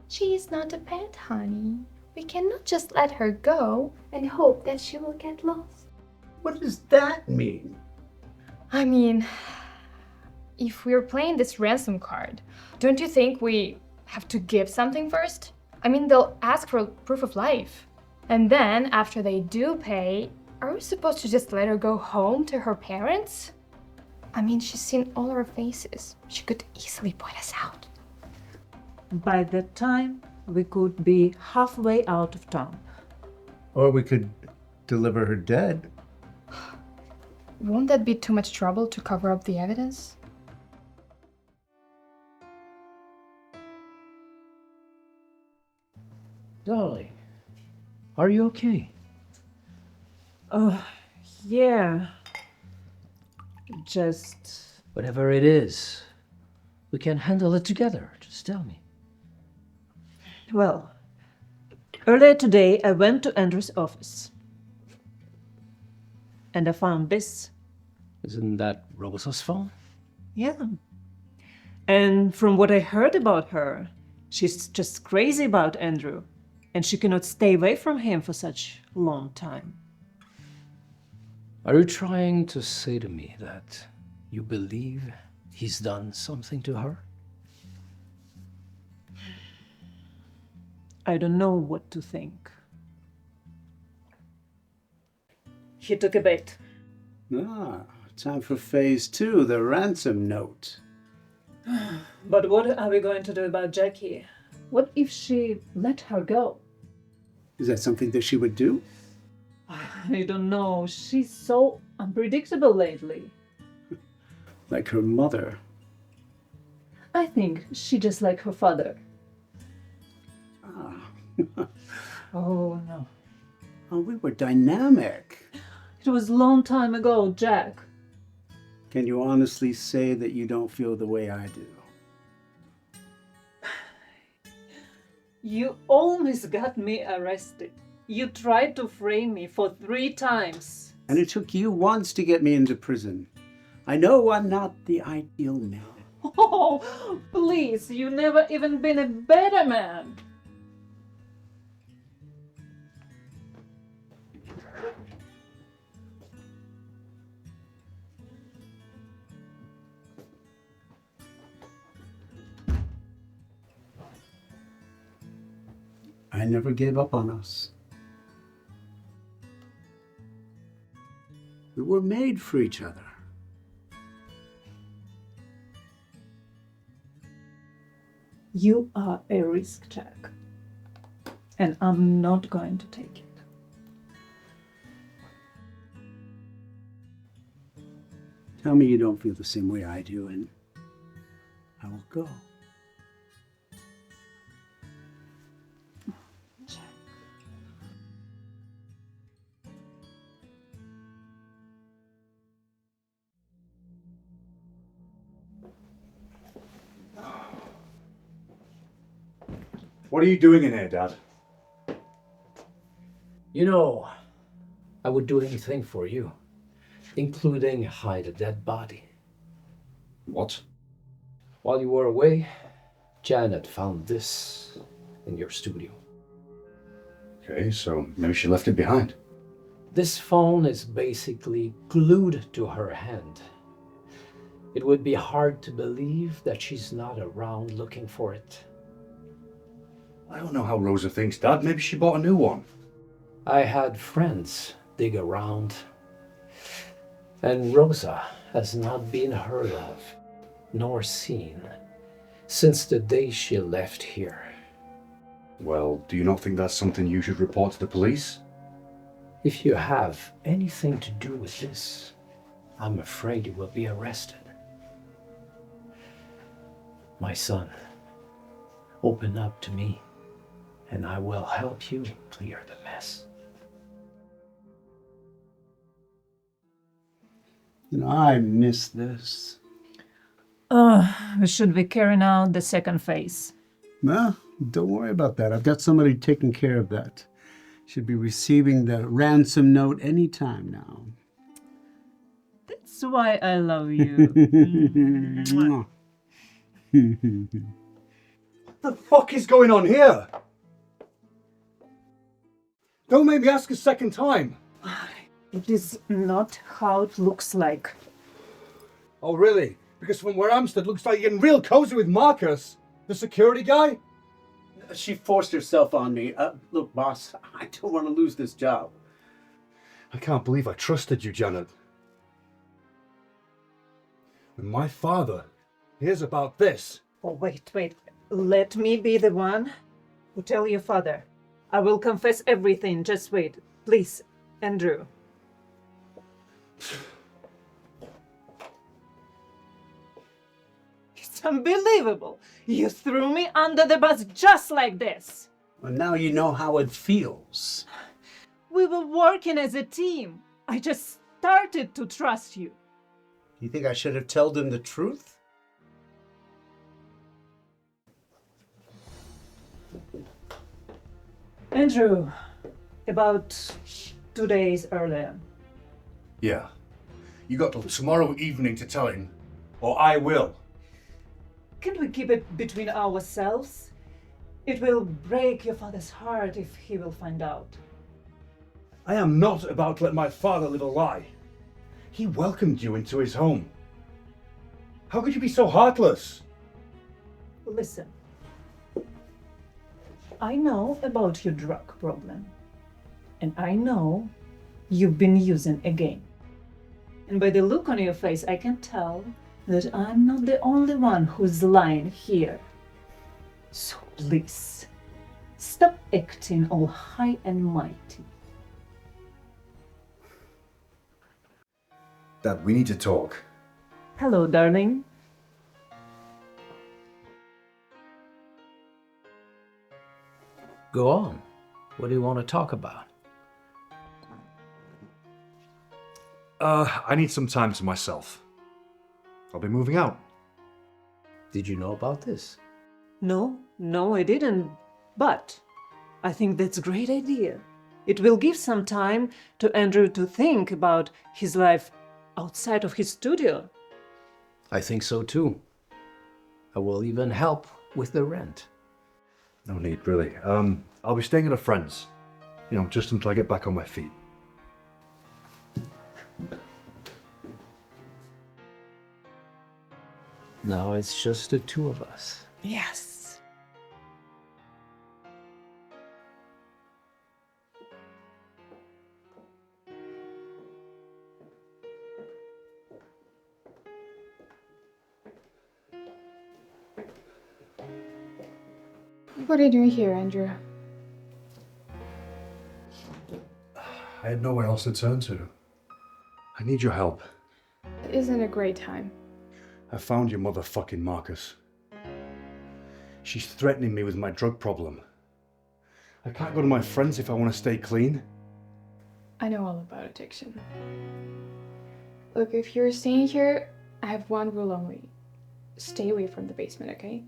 She is not a pet, honey. We cannot just let her go and hope that she will get lost. What does that mean? I mean, if we're playing this ransom card, don't you think we have to give something first? I mean, they'll ask for proof of life. And then, after they do pay, are we supposed to just let her go home to her parents? I mean, she's seen all our faces. She could easily point us out. By that time, we could be halfway out of town. Or we could deliver her dead. Won't that be too much trouble to cover up the evidence? Darling, are you okay? Yeah. Just. Whatever it is, we can handle it together. Just tell me. Well, earlier today I went to Andrew's office. And I found this. Isn't that Rosa's phone? Yeah. And from what I heard about her, she's just crazy about Andrew. And she cannot stay away from him for such a long time. Are you trying to say to me that you believe he's done something to her? I don't know what to think. He took a bait. Ah, time for phase 2, the ransom note. But what are we going to do about Jackie? What if she let her go? Is that something that she would do? I don't know. She's so unpredictable lately. Like her mother. I think she just like her father. Ah. Oh no. Oh, we were dynamic. It was a long time ago, Jack. Can you honestly say that you don't feel the way I do? You almost got me arrested. You tried to frame me for 3 times. And it took you once to get me into prison. I know I'm not the ideal man. Oh, please, you never even been a better man. I never gave up on us. We were made for each other. You are a risk, Jack. And I'm not going to take it. Tell me you don't feel the same way I do, and I will go. What are you doing in here, Dad? You know, I would do anything for you, including hide a dead body. What? While you were away, Janet found this in your studio. Okay, so maybe she left it behind. This phone is basically glued to her hand. It would be hard to believe that she's not around looking for it. I don't know how Rosa thinks, Dad. Maybe she bought a new one. I had friends dig around, and Rosa has not been heard of nor seen since the day she left here. Well, do you not think that's something you should report to the police? If you have anything to do with this, I'm afraid you will be arrested. My son, open up to me, and I will help you clear the mess. You know, I miss this. We should be carrying out the second phase. Well, don't worry about that. I've got somebody taking care of that. Should be receiving the ransom note any time now. That's why I love you. What the fuck is going on here? Don't make me ask a second time. It is not how it looks like. Oh, really? Because from where I'm stood, looks like you're getting real cozy with Marcus, the security guy. She forced herself on me. Look, boss, I don't want to lose this job. I can't believe I trusted you, Janet. When my father hears about this... Oh, wait. Let me be the one who tell your father. I will confess everything. Just wait. Please, Andrew. It's unbelievable. You threw me under the bus just like this. Well, now you know how it feels. We were working as a team. I just started to trust you. You think I should have told him the truth? Andrew, about 2 days earlier. Yeah. You got till tomorrow evening to tell him, or I will. Can we keep it between ourselves? It will break your father's heart if he will find out. I am not about to let my father live a lie. He welcomed you into his home. How could you be so heartless? Listen, I know about your drug problem, and I know you've been using again. And by the look on your face, I can tell that I'm not the only one who's lying here. So please, stop acting all high and mighty. Dad, we need to talk. Hello, darling. Go on. What do you want to talk about? I need some time to myself. I'll be moving out. Did you know about this? No, I didn't. But I think that's a great idea. It will give some time to Andrew to think about his life outside of his studio. I think so too. I will even help with the rent. No need, really. I'll be staying at a friend's. Just until I get back on my feet. Now it's just the two of us. Yes. What are you doing here, Andrew? I had nowhere else to turn to. I need your help. It isn't a great time. I found your motherfucking Marcus. She's threatening me with my drug problem. I can't go to my friends if I want to stay clean. I know all about addiction. Look, if you're staying here, I have one rule only. Stay away from the basement, okay?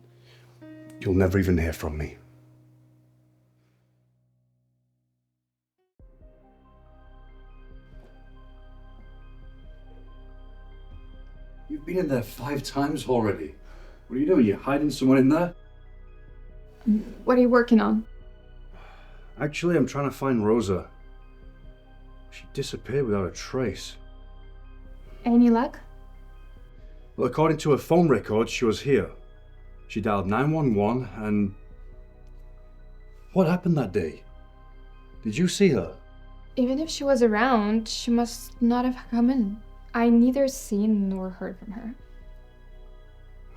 You'll never even hear from me. You've been in there 5 times already. What are you doing? You hiding someone in there? What are you working on? Actually, I'm trying to find Rosa. She disappeared without a trace. Any luck? Well, according to her phone records, she was here. She dialed 911 and... What happened that day? Did you see her? Even if she was around, she must not have come in. I neither seen nor heard from her.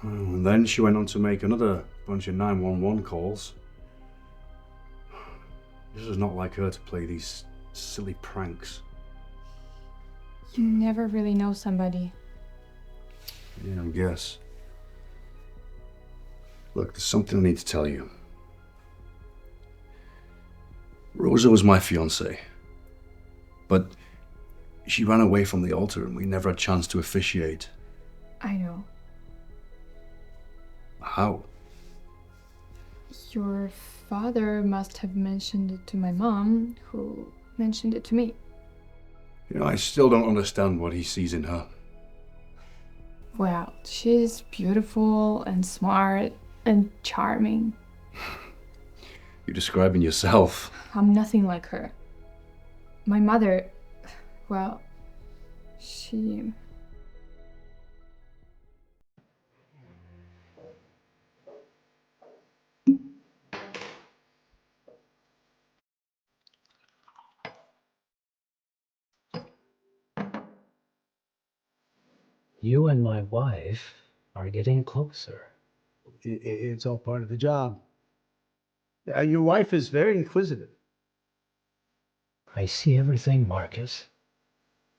Oh, and then she went on to make another bunch of 911 calls. This is not like her to play these silly pranks. You never really know somebody. Yeah, I guess. Look, there's something I need to tell you. Rosa was my fiancée, but she ran away from the altar and we never had a chance to officiate. I know. How? Your father must have mentioned it to my mom, who mentioned it to me. I still don't understand what he sees in her. Well, she's beautiful and smart and charming. You're describing yourself. I'm nothing like her. My mother, well, she... You and my wife are getting closer. It's all part of the job. Your wife is very inquisitive. I see everything, Marcus.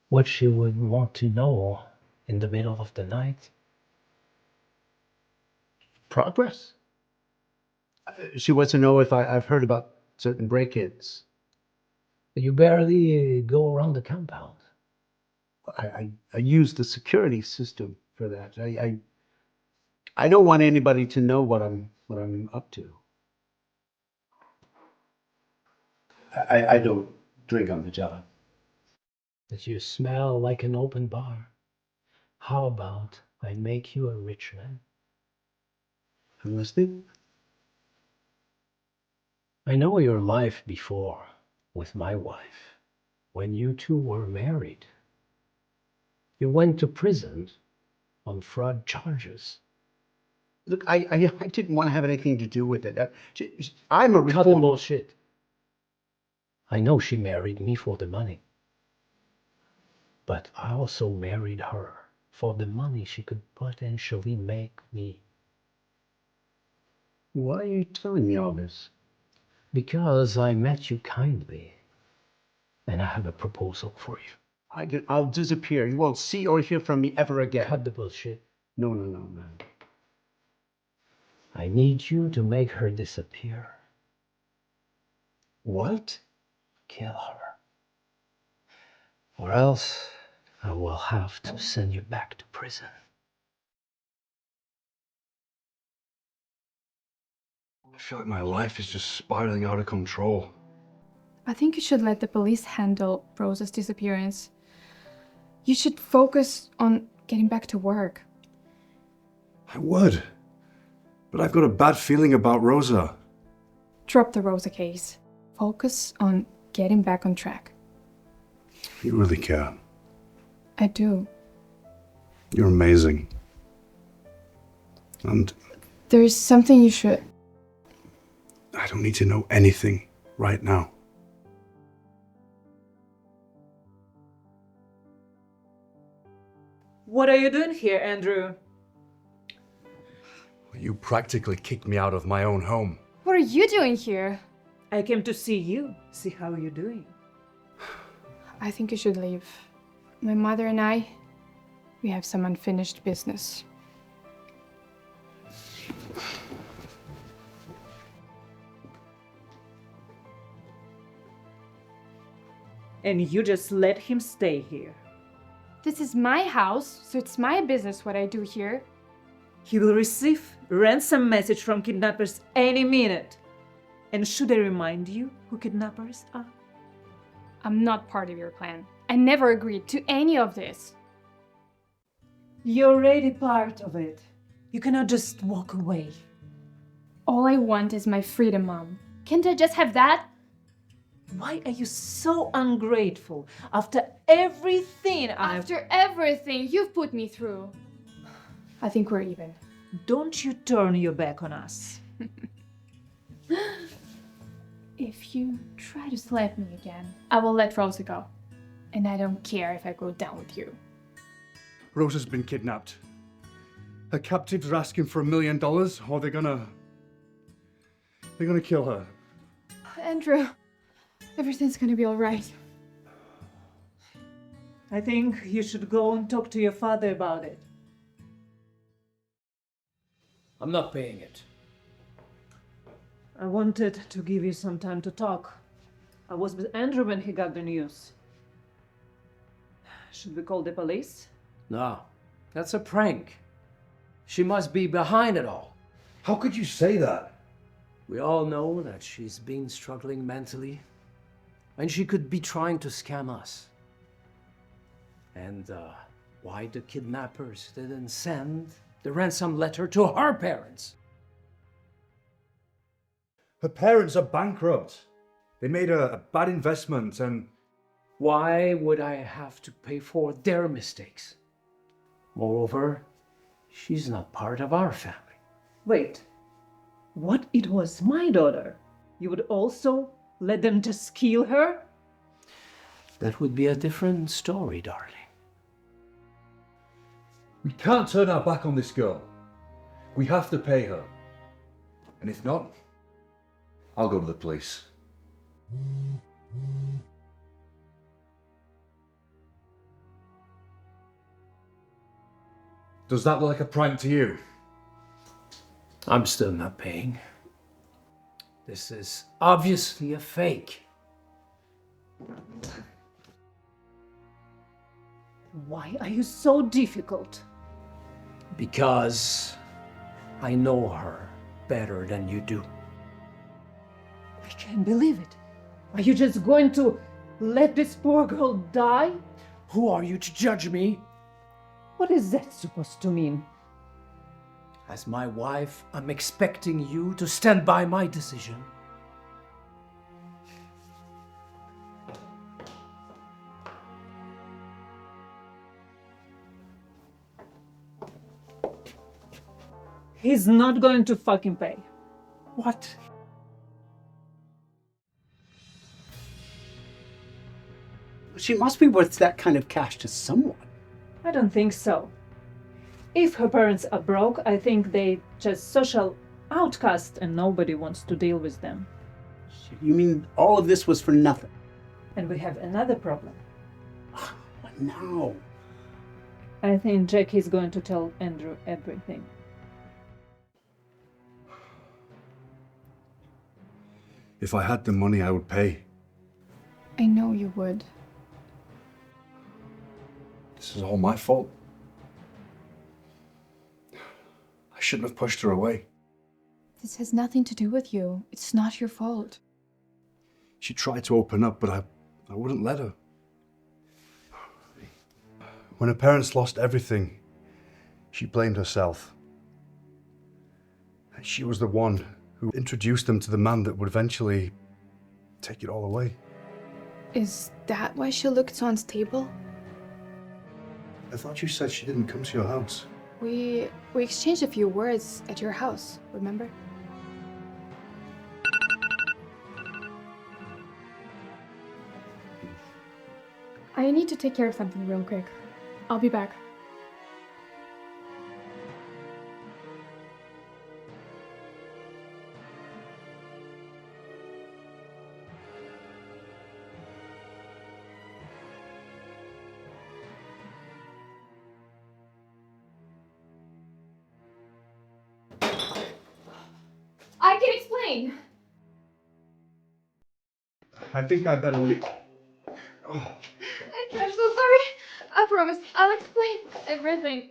What she would want to know in the middle of the night. Progress? She wants to know if I've heard about certain break-ins. You barely go around the compound. I use the security system for that. I don't want anybody to know what I'm up to. I don't drink on the job. That you smell like an open bar. How about I make you a rich man? I'm listening. I know your life before with my wife. When you two were married, you went to prison on fraud charges. Look, I didn't want to have anything to do with it. I'm a Cut the reformed. bullshit. I know she married me for the money. But I also married her for the money she could potentially make me. Why are you telling me all this? Because I met you kindly, and I have a proposal for you. I'll disappear. You won't see or hear from me ever again. Cut the bullshit. No, man. I need you to make her disappear. What? Kill her. Or else I will have to send you back to prison. I feel like my life is just spiraling out of control. I think you should let the police handle Rosa's disappearance. You should focus on getting back to work. I would. But I've got a bad feeling about Rosa. Drop the Rosa case. Focus on getting back on track. You really care. I do. You're amazing. And There's something you should... I don't need to know anything right now. What are you doing here, Andrew? You practically kicked me out of my own home. What are you doing here? I came to see you, see how you're doing. I think you should leave. My mother and I, we have some unfinished business. And you just let him stay here. This is my house, so it's my business what I do here. He will receive ransom message from kidnappers any minute. And should I remind you who kidnappers are? I'm not part of your plan. I never agreed to any of this. You're already part of it. You cannot just walk away. All I want is my freedom, Mom. Can't I just have that? Why are you so ungrateful after everything After everything you've put me through. I think we're even. Don't you turn your back on us. If you try to slap me again, I will let Rosa go. And I don't care if I go down with you. Rosa's been kidnapped. Her captives are asking for $1 million, or they're gonna kill her. Andrew, everything's gonna be all right. I think you should go and talk to your father about it. I'm not paying it. I wanted to give you some time to talk. I was with Andrew when he got the news. Should we call the police? No, that's a prank. She must be behind it all. How could you say that? We all know that she's been struggling mentally, and she could be trying to scam us. And why the kidnappers didn't send the ransom letter to her parents? Her parents are bankrupt. They made a bad investment and... Why would I have to pay for their mistakes? Moreover, she's not part of our family. Wait, what? It was my daughter? You would also let them just kill her? That would be a different story, darling. We can't turn our back on this girl. We have to pay her. And if not, I'll go to the police. Does that look like a prank to you? I'm still not paying. This is obviously a fake. Why are you so difficult? Because I know her better than you do. I can't believe it. Are you just going to let this poor girl die? Who are you to judge me? What is that supposed to mean? As my wife, I'm expecting you to stand by my decision. He's not going to fucking pay. What? She must be worth that kind of cash to someone. I don't think so. If her parents are broke, I think they just social outcasts and nobody wants to deal with them. You mean all of this was for nothing? And we have another problem. What now? I think Jackie's going to tell Andrew everything. If I had the money, I would pay. I know you would. This is all my fault. I shouldn't have pushed her away. This has nothing to do with you. It's not your fault. She tried to open up, but I wouldn't let her. When her parents lost everything, she blamed herself. And she was the one who introduced them to the man that would eventually take it all away. Is that why she looked so unstable? I thought you said she didn't come to your house. We exchanged a few words at your house, remember? I need to take care of something real quick. I'll be back. I can explain. I think I better leave. I'm so sorry. I promise. I'll explain everything.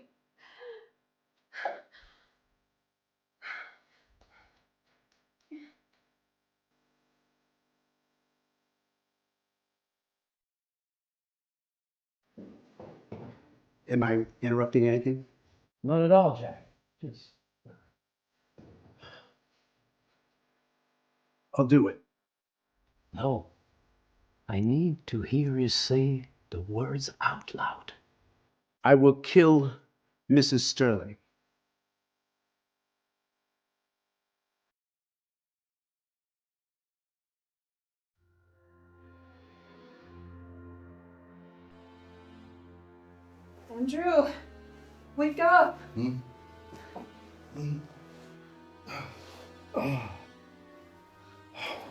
Am I interrupting anything? Not at all, Jack. Just I'll do it. no. I need to hear you say the words out loud. I will kill Mrs. Sterling. Andrew, wake up.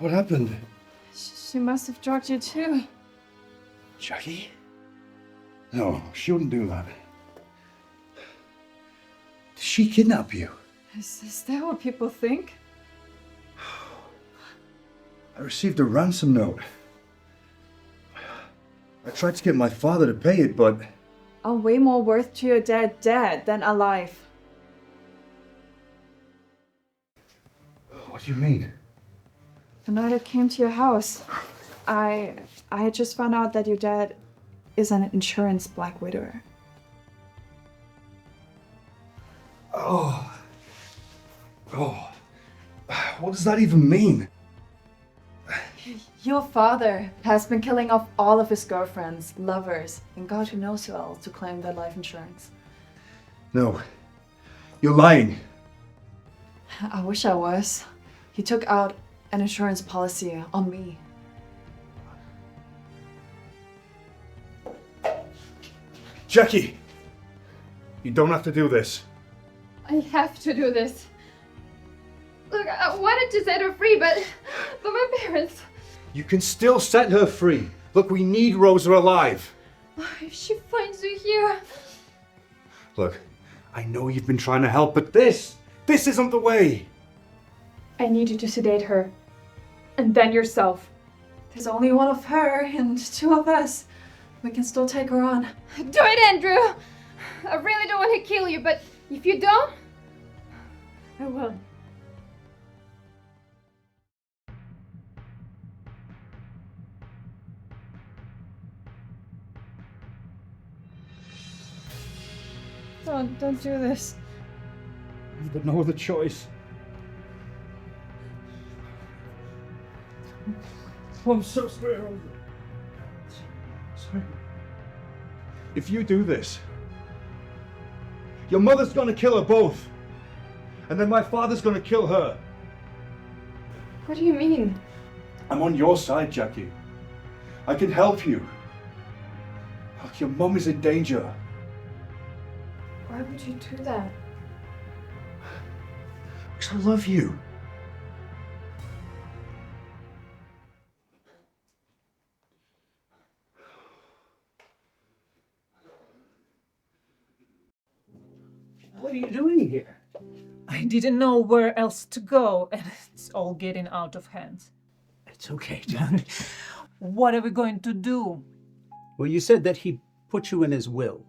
What happened? She must have drugged you too. Jackie? No, she wouldn't do that. Did she kidnap you? Is that what people think? I received a ransom note. I tried to get my father to pay it, but I'm way more worth to your dad dead than alive. what do you mean? The night I came to your house, I had just found out that your dad is an insurance black widower. Oh, what does that even mean? Your father has been killing off all of his girlfriends, lovers, and God who knows who else to claim their life insurance. No, you're lying. I wish I was. He took out an insurance policy on me. Jackie, you don't have to do this. I have to do this. Look, I wanted to set her free, but my parents. You can still set her free. Look, we need Rosa alive. If she finds you here. Look, I know you've been trying to help, but this isn't the way. I need you to sedate her. And then yourself. There's only one of her and two of us. We can still take her on. Do it, Andrew! I really don't want to kill you, but if you don't, I will. Don't do this. You've got no other choice. Oh, I'm so sorry. Sorry. If you do this, your mother's gonna kill her both. And then my father's gonna kill her. What do you mean? I'm on your side, Jackie. I can help you. Look, your mum is in danger. Why would you do that? Because I love you. What are you doing here? I didn't know where else to go, and it's all getting out of hand. It's okay, John. What are we going to do? Well, you said that he put you in his will.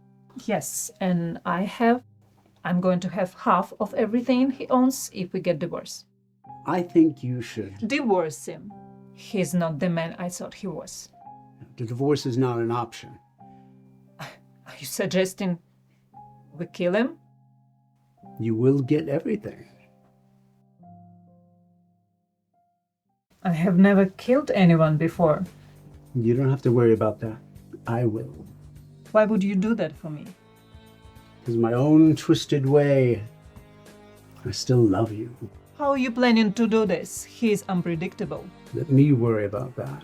Yes, and I'm going to have half of everything he owns if we get divorced. I think you should. Divorce him. He's not the man I thought he was. The divorce is not an option. Are you suggesting we kill him? You will get everything. I have never killed anyone before. You don't have to worry about that. I will. Why would you do that for me? Because my own twisted way, I still love you. How are you planning to do this? He's unpredictable. Let me worry about that.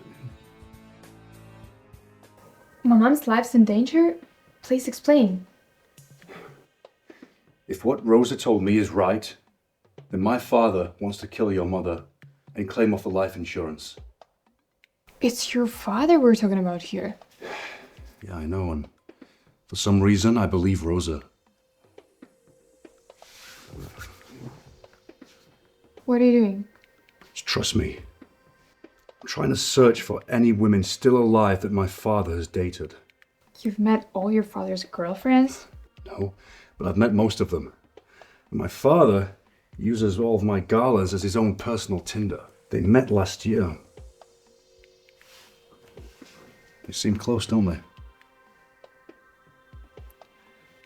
My mom's life's in danger? Please explain. If what Rosa told me is right, then my father wants to kill your mother and claim off the life insurance. It's your father we're talking about here. Yeah, I know, and for some reason I believe Rosa. What are you doing? Just trust me. I'm trying to search for any women still alive that my father has dated. You've met all your father's girlfriends? No, but I've met most of them. And my father uses all of my galas as his own personal Tinder. They met last year. They seem close, don't they?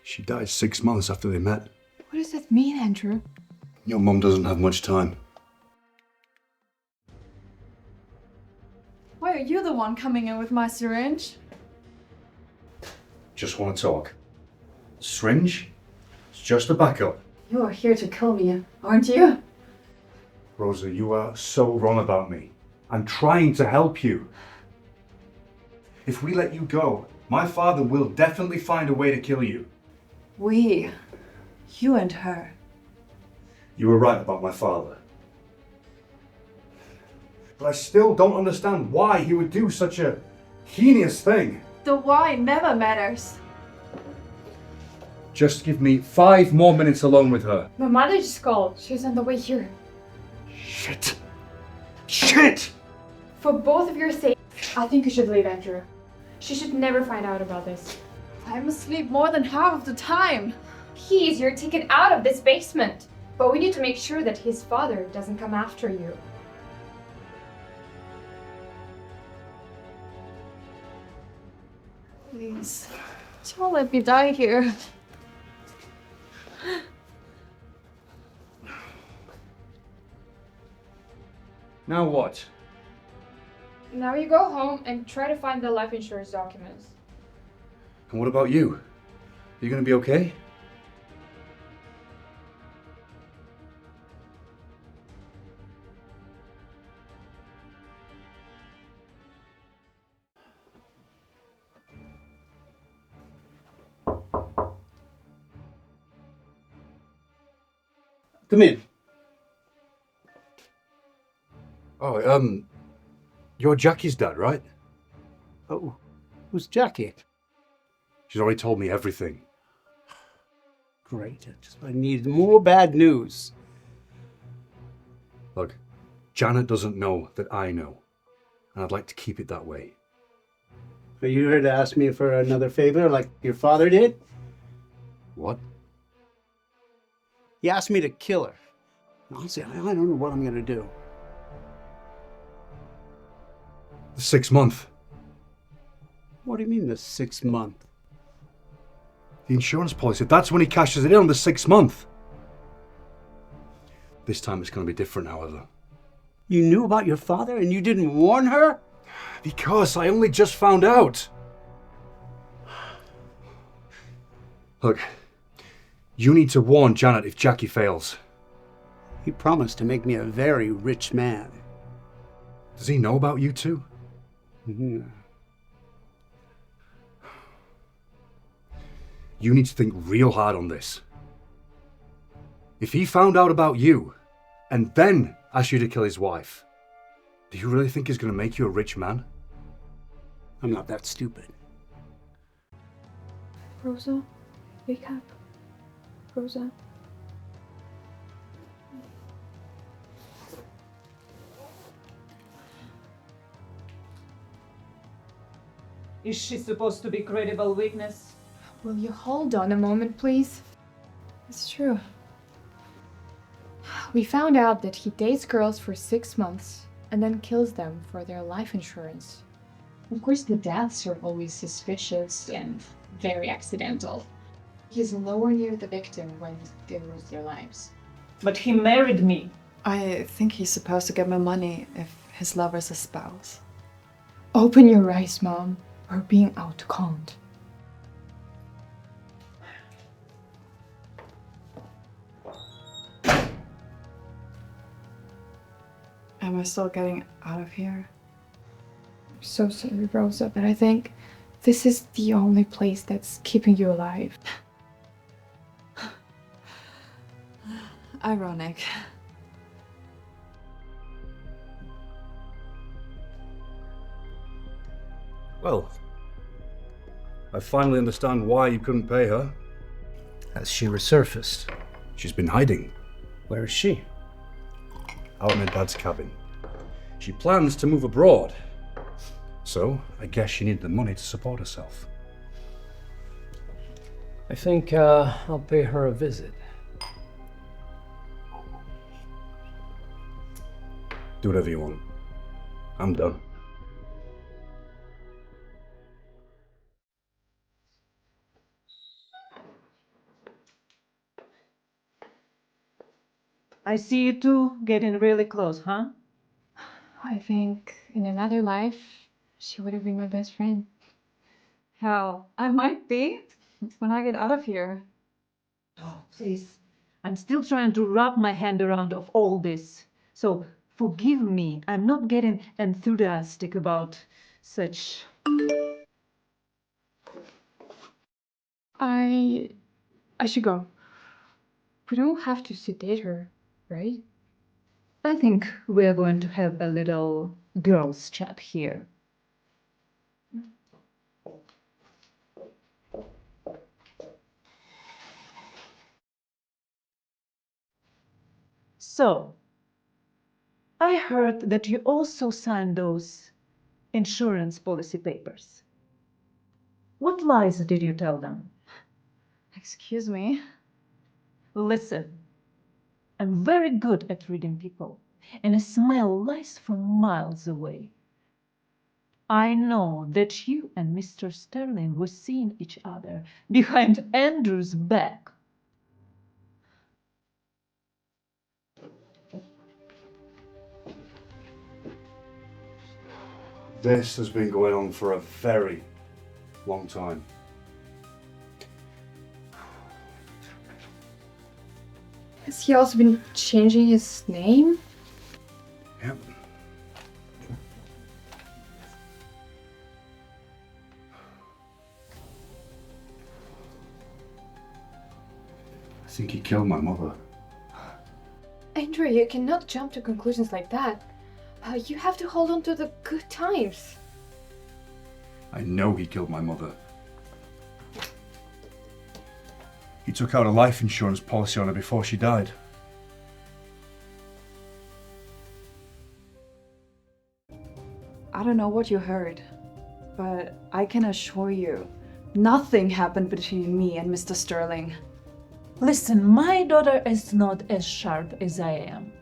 She died 6 months after they met. What does that mean, Andrew? Your mum doesn't have much time. Why are you the one coming in with my syringe? Just want to talk. Syringe? It's just a backup. You are here to kill me, aren't you? Rosa, you are so wrong about me. I'm trying to help you. If we let you go, my father will definitely find a way to kill you. We. You and her. You were right about my father. But I still don't understand why he would do such a heinous thing. The why never matters. Just give me 5 more minutes alone with her. My mother just called. She's on the way here. Shit. Shit! For both of your sakes, I think you should leave, Andrew. She should never find out about this. I'm asleep more than half of the time. Please, you're taken out of this basement. But we need to make sure that his father doesn't come after you. Please, don't let me die here. Now what? Now you go home and try to find the life insurance documents. And what about you? Are you gonna be okay? Come in. Oh, you're Jackie's dad, right? Oh, who's Jackie? She's already told me everything. Great. I need more bad news. Look, Janet doesn't know that I know, and I'd like to keep it that way. Are you here to ask me for another favor like your father did? What? He asked me to kill her. Honestly, I don't know what I'm going to do. The 6th month. What do you mean the 6th month? The insurance policy. That's when he cashes it in on the 6th month. This time it's going to be different, however. You knew about your father and you didn't warn her? Because I only just found out. Look, you need to warn Janet if Jackie fails. He promised to make me a very rich man. Does he know about you two? Mm-hmm. You need to think real hard on this. If he found out about you, and then asked you to kill his wife, do you really think he's going to make you a rich man? I'm not that stupid. Rosa, wake up. Rosa. Is she supposed to be credible witness? Will you hold on a moment, please? It's true. We found out that he dates girls for 6 months and then kills them for their life insurance. Of course, the deaths are always suspicious and very accidental. He's nowhere near the victim when they lose their lives. But he married me. I think he's supposed to get my money if his lover's a spouse. Open your eyes, Mom. We're being outconned. Am I still getting out of here? I'm so sorry, Rosa, but I think this is the only place that's keeping you alive. Ironic. Well, I finally understand why you couldn't pay her. Has she resurfaced? She's been hiding Where is she? out in her dad's cabin. She plans to move abroad. So, I guess she needed the money to support herself. I think I'll pay her a visit. Do whatever you want. I'm done. I see you two getting really close, huh? I think in another life, she would have been my best friend. Hell, I might be when I get out of here. Oh, please. I'm still trying to wrap my hand around of all this. So forgive me. I'm not getting enthusiastic about such. I should go. We don't have to sedate her, right? I think we're going to have a little girls' chat here. So, I heard that you also signed those insurance policy papers. What lies did you tell them? Excuse me. Listen, I'm very good at reading people, and I smell lies from miles away. I know that you and Mr. Sterling were seeing each other behind Andrew's back. This has been going on for a very long time. Has he also been changing his name? Yep. I think he killed my mother. Andrew, you cannot jump to conclusions like that. You have to hold on to the good times. I know he killed my mother. He took out a life insurance policy on her before she died. I don't know what you heard, but I can assure you, nothing happened between me and Mr. Sterling. Listen, my daughter is not as sharp as I am.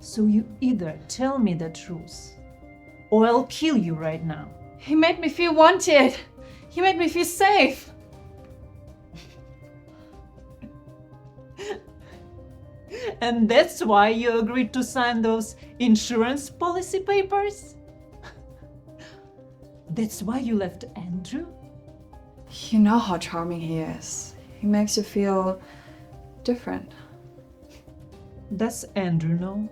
So you either tell me the truth, or I'll kill you right now. He made me feel wanted. He made me feel safe. And that's why you agreed to sign those insurance policy papers? That's why you left Andrew? You know how charming he is. He makes you feel different. Does Andrew know?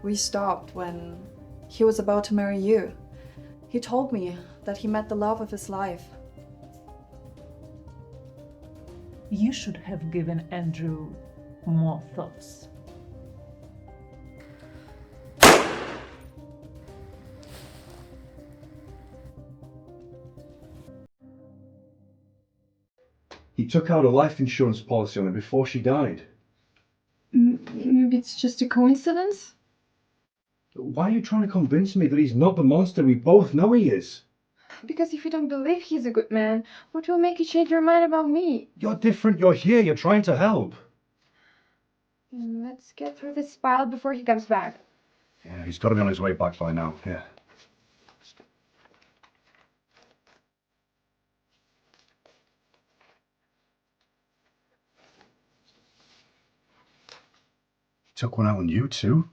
We stopped when he was about to marry you. He told me that he met the love of his life. You should have given Andrew more thoughts. He took out a life insurance policy on her before she died. Maybe it's just a coincidence? Why are you trying to convince me that he's not the monster we both know he is? Because if you don't believe he's a good man, what will make you change your mind about me? You're different, you're here, you're trying to help. Let's get through this pile before he comes back. Yeah, he's got to be on his way back by now, yeah. Took one out on you too?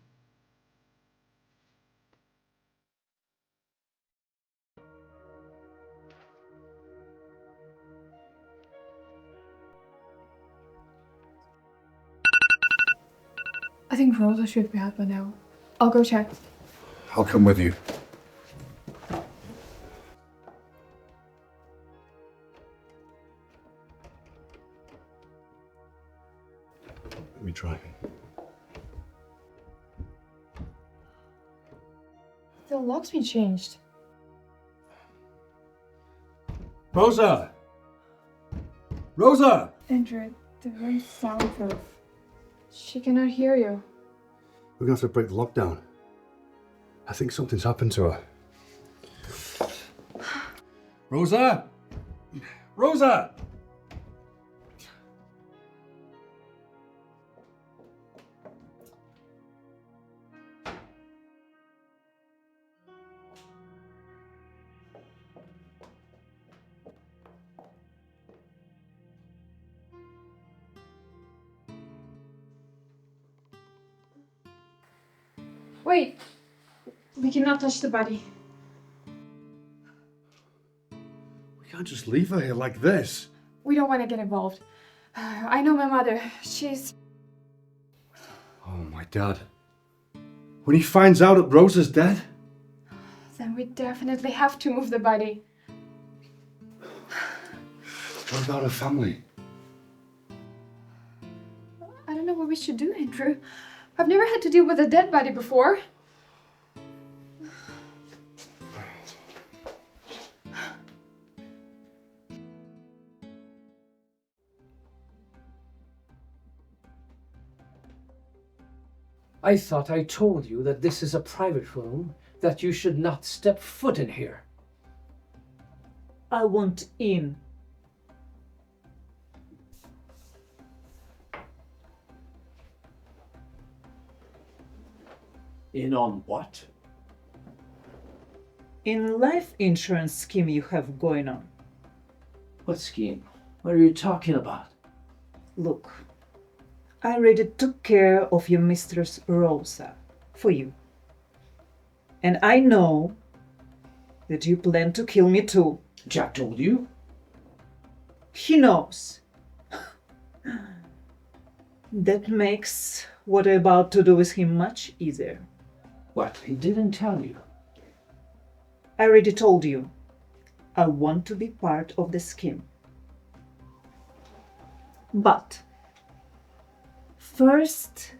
I think Rosa should be out by now. I'll go check. I'll come with you. Let me try. The lock's been changed. Rosa! Rosa! Andrew, the room's soundproof. She cannot hear you. We're gonna have to break the lockdown. I think something's happened to her. Rosa! Rosa! Wait! We cannot touch the body. We can't just leave her here like this. We don't want to get involved. I know my mother. She's... Oh, my dad. When he finds out that Rosa's dead? Then we definitely have to move the body. What about her family? I don't know what we should do, Andrew. I've never had to deal with a dead body before. I thought I told you that this is a private room, that you should not step foot in here. I want in. In on what? In life insurance scheme you have going on. What scheme? What are you talking about? Look, I already took care of your mistress Rosa for you. And I know that you plan to kill me too. Jack told you? He knows. That makes what I'm about to do with him much easier. What? He didn't tell you. I already told you. I want to be part of the scheme. But First,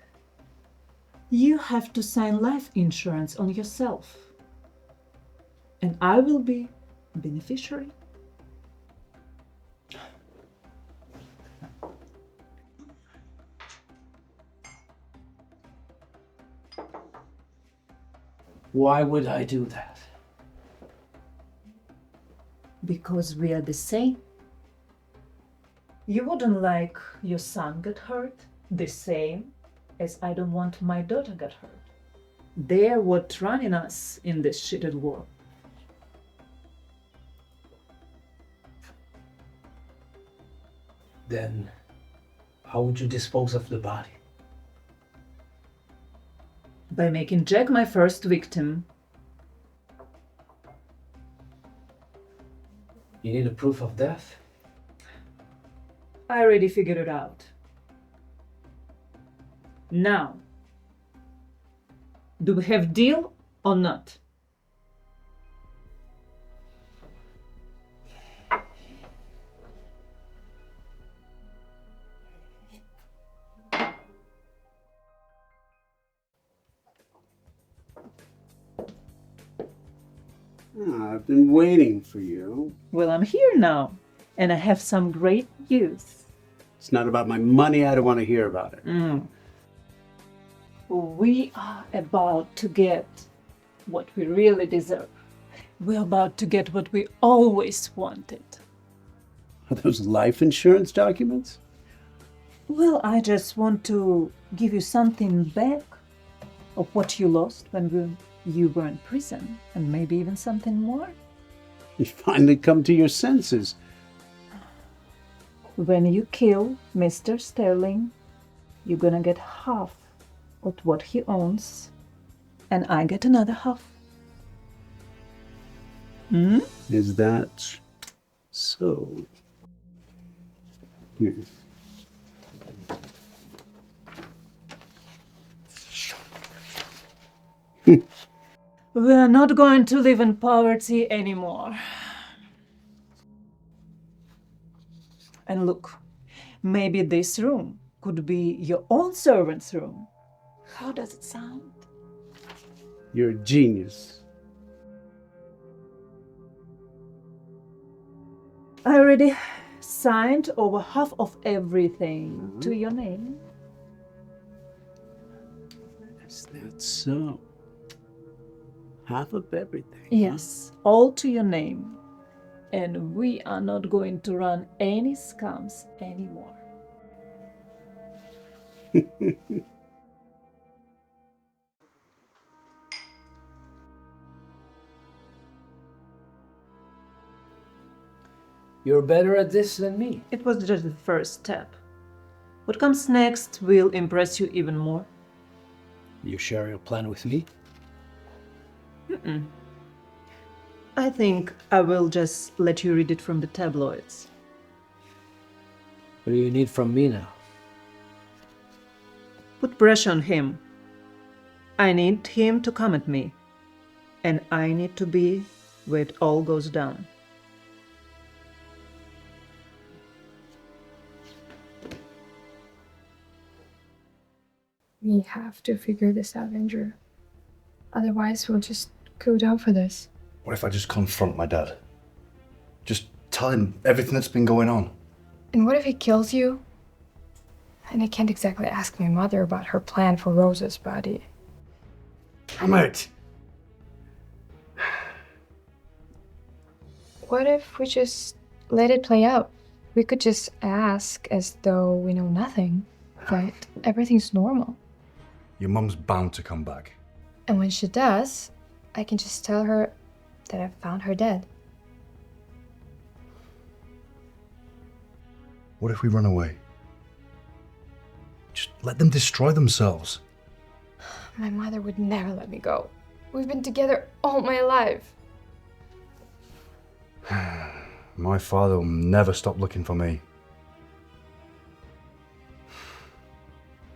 you have to sign life insurance on yourself. And I will be beneficiary. Why would I do that? Because we are the same. You wouldn't like your son get hurt the same as I don't want my daughter get hurt. They're what's running us in this shitted war. Then, how would you dispose of the body? By making Jack my first victim. You need a proof of death? I already figured it out. Now, do we have deal or not? I've been waiting for you. Well, I'm here now, and I have some great news. It's not about my money. I don't want to hear about it. We are about to get what we really deserve. We're about to get what we always wanted. Are those life insurance documents? Well, I just want to give you something back of what you lost when you were in prison, and maybe even something more. You finally come to your senses. When you kill Mr. Sterling, you're gonna get half of what he owns, and I get another half. Is that so? Here. We're not going to live in poverty anymore. And look, maybe this room could be your own servant's room. How does it sound? You're a genius. I already signed over half of everything to your name. Is that so? Half of everything. Yes, all to your name. And we are not going to run any scams anymore. You're better at this than me. It was just the first step. What comes next will impress you even more. You share your plan with me? I think I will just let you read it from the tabloids. What do you need from me now? Put pressure on him. I need him to come at me. And I need to be where it all goes down. We have to figure this out, Andrew. Otherwise, we'll just go down for this. What if I just confront my dad? Just tell him everything that's been going on. And what if he kills you? And I can't exactly ask my mother about her plan for Rose's body. Damn it! What if we just let it play out? We could just ask as though we know nothing, but everything's normal. Your mum's bound to come back. And when she does, I can just tell her that I found her dead. What if we run away? Just let them destroy themselves. My mother would never let me go. We've been together all my life. My father will never stop looking for me.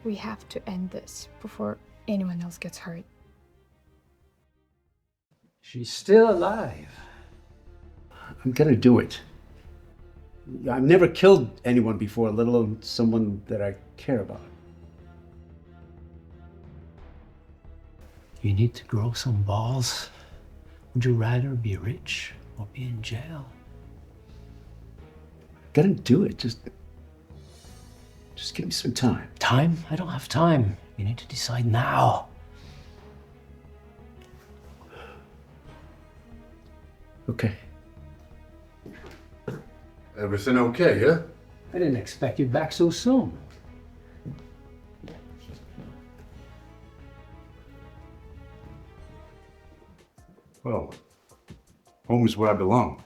We have to end this before anyone else gets hurt. She's still alive. I'm gonna do it. I've never killed anyone before, let alone someone that I care about. You need to grow some balls. Would you rather be rich or be in jail? Gotta do it. Just give me some time. Time? I don't have time. You need to decide now. Okay. Everything okay, yeah? I didn't expect you back so soon. Well, home is where I belong.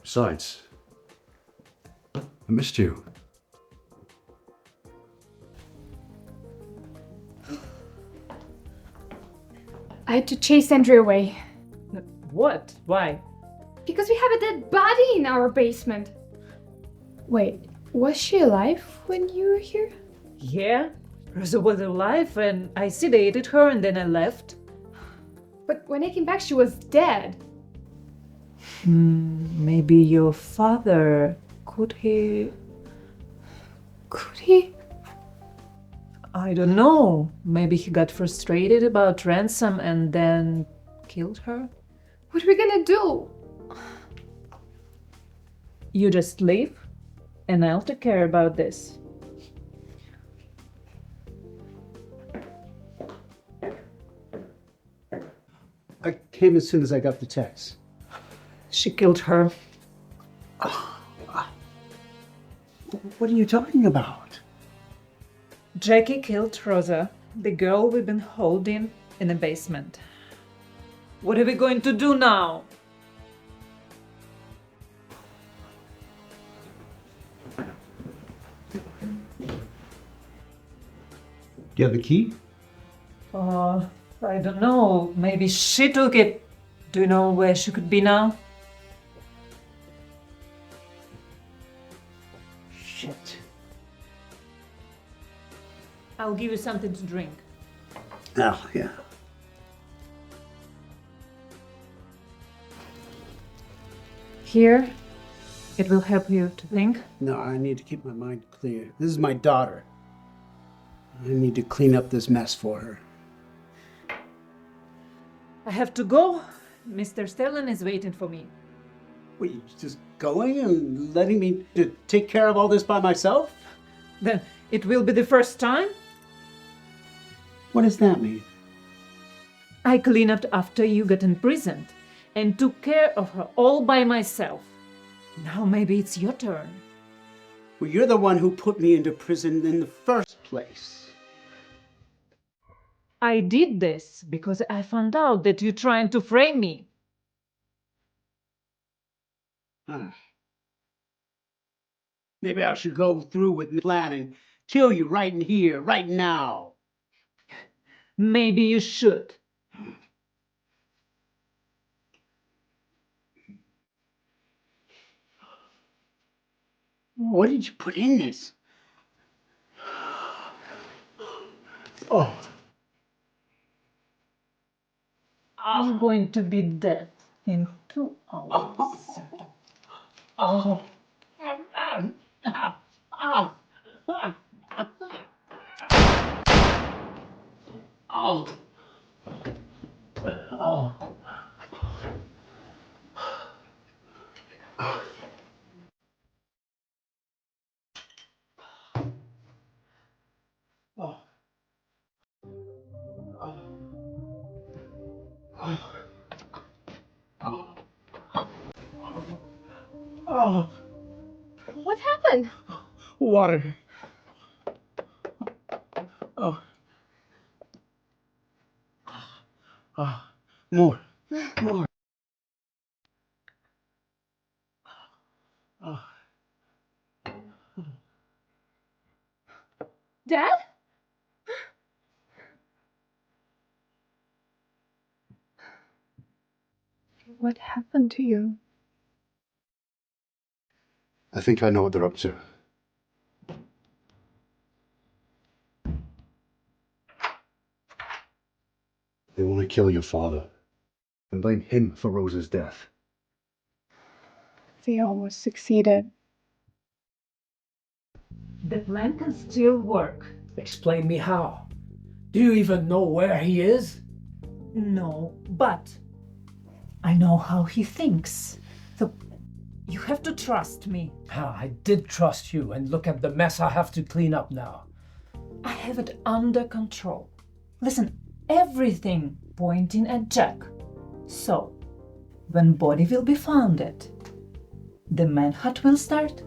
Besides, I missed you. I had to chase Andrew away. What? Why? Because we have a dead body in our basement. Wait, was she alive when you were here? Yeah, Rosa was alive and I sedated her and then I left. But when I came back, she was dead. Maybe your father, could he? Could he? I don't know. Maybe he got frustrated about ransom and then killed her? What are we gonna do? You just leave and I'll take care about this. I came as soon as I got the text. She killed her. What are you talking about? Jackie killed Rosa, the girl we've been holding in the basement. What are we going to do now? Do you have the key? I don't know. Maybe she took it. Do you know where she could be now? Shit. I'll give you something to drink. Oh, yeah. Here, it will help you to think. No, I need to keep my mind clear. This is my daughter. I need to clean up this mess for her. I have to go. Mr. Sterling is waiting for me. What, you just going and letting me to take care of all this by myself? Then it will be the first time. What does that mean? I cleaned up after you got imprisoned and took care of her all by myself. Now maybe it's your turn. Well, you're the one who put me into prison in the first place. I did this because I found out that you're trying to frame me. Maybe I should go through with the plan and kill you right in here, right now. Maybe you should. What did you put in this? Oh. I'm going to be dead in 2 hours. Oh. Oh. Oh. Oh. What happened? Water. Oh. Oh. More. More. Oh. Dad? What happened to you? I think I know what they're up to. They want to kill your father and blame him for Rosa's death. They almost succeeded. The plan can still work. Explain me how. Do you even know where he is? No, but I know how he thinks. So you have to trust me. I did trust you, and look at the mess I have to clean up now. I have it under control. Listen, everything pointing at Jack. So, when body will be founded, the manhunt will start.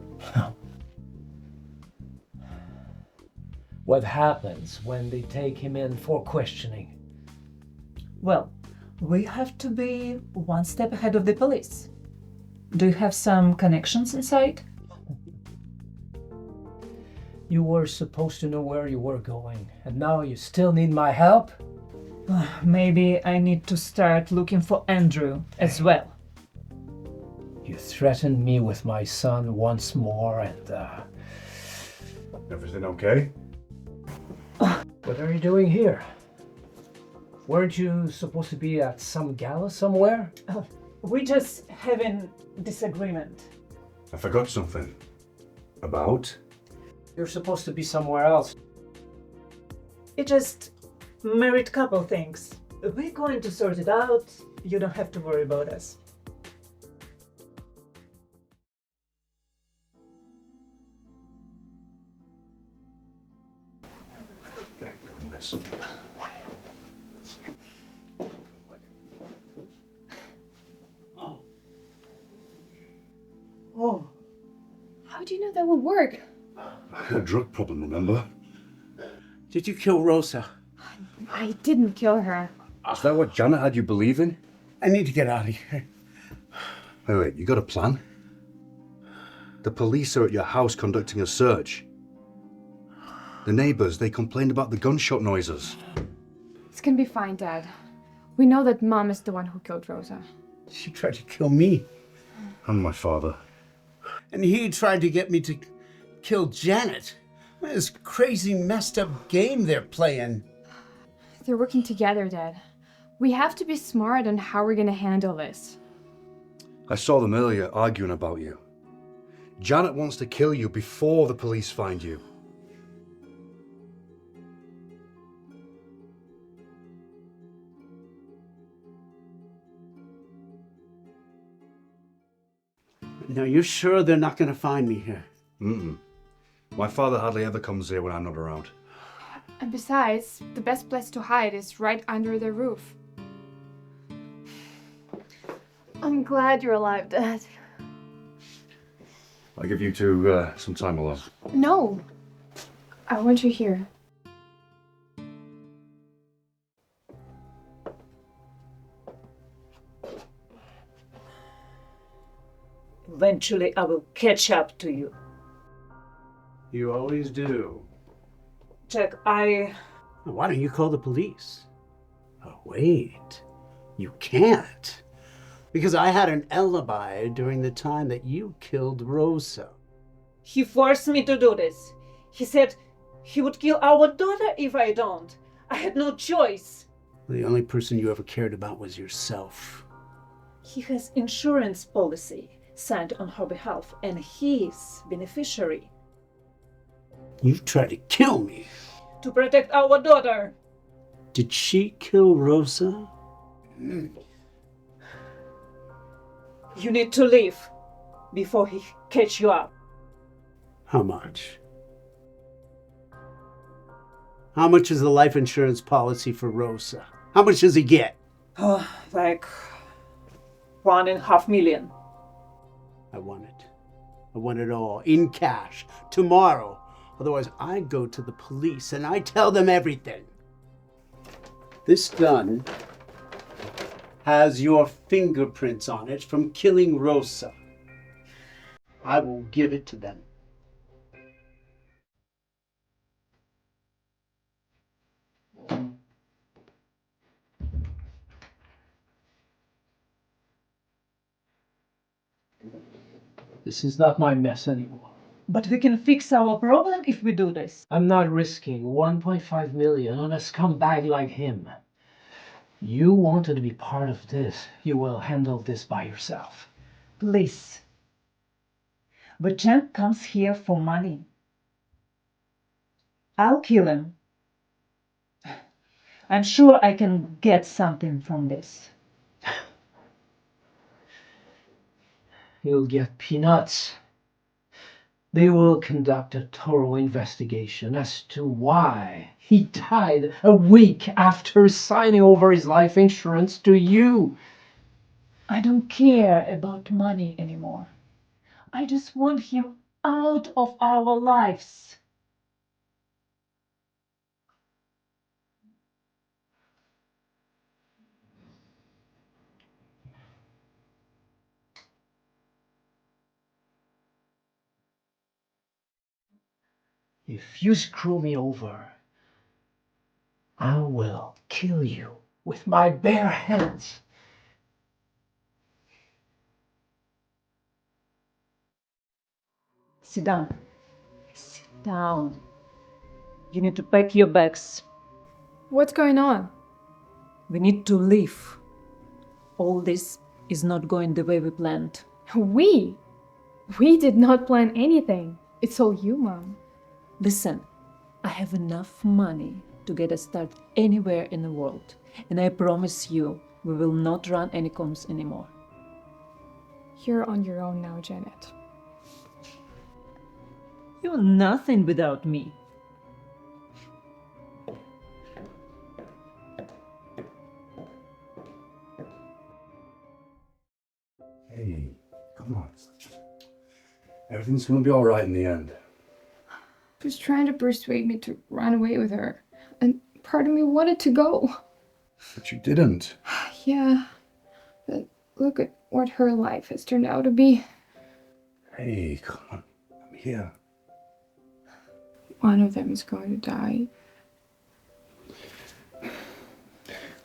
What happens when they take him in for questioning? Well, we have to be one step ahead of the police. Do you have some connections inside? You were supposed to know where you were going, and now you still need my help? Maybe I need to start looking for Andrew as well. You threatened me with my son once more, and Everything okay? what are you doing here? Weren't you supposed to be at some gala somewhere? We just having disagreement. I forgot something. About? You're supposed to be somewhere else. It just married couple things. We're going to sort it out. You don't have to worry about us. Thank goodness. Oh, How do you know that will work? I had a drug problem, remember? Did you kill Rosa? I didn't kill her. Is that what Janet had you believing? I need to get out of here. Wait, you got a plan? The police are at your house conducting a search. The neighbors, they complained about the gunshot noises. It's gonna be fine, Dad. We know that Mom is the one who killed Rosa. She tried to kill me. And my father. And he tried to get me to kill Janet. This crazy, messed up game they're playing. They're working together, Dad. We have to be smart on how we're gonna handle this. I saw them earlier arguing about you. Janet wants to kill you before the police find you. Now, you're sure they're not going to find me here? Mm-mm. My father hardly ever comes here when I'm not around. And besides, the best place to hide is right under the roof. I'm glad you're alive, Dad. I'll give you two some time alone. No. I want you here. eventually I will catch up to you. You always do. Jack, Why don't you call the police? Oh, wait. You can't. Because I had an alibi during the time that you killed Rosa. He forced me to do this. He said he would kill our daughter if I don't. I had no choice. The only person you ever cared about was yourself. He has insurance policy signed on her behalf, and he's beneficiary. You tried to kill me. To protect our daughter. Did she kill Rosa? You need to leave before he catch you up. How much? How much is the life insurance policy for Rosa? How much does he get? Like 1.5 million. I want it. I want it all in cash tomorrow. Otherwise, I go to the police and I tell them everything. This gun has your fingerprints on it from killing Rosa. I will give it to them. This is not my mess anymore. But we can fix our problem if we do this. I'm not risking 1.5 million on a scumbag like him. You wanted to be part of this. You will handle this by yourself. Please. But Jack comes here for money. I'll kill him. I'm sure I can get something from this. You'll get peanuts. They will conduct a thorough investigation as to why he died a week after signing over his life insurance to you. I don't care about money anymore. I just want him out of our lives. If you screw me over, I will kill you with my bare hands. Sit down. Sit down. You need to pack your bags. What's going on? We need to leave. All this is not going the way we planned. We? We did not plan anything. It's all you, Mom. Listen, I have enough money to get a start anywhere in the world. And I promise you, we will not run any comms anymore. You're on your own now, Janet. You're nothing without me. Hey, come on. Everything's gonna be all right in the end. She was trying to persuade me to run away with her. And part of me wanted to go. But you didn't. Yeah, but look at what her life has turned out to be. Hey, come on. I'm here. One of them is going to die.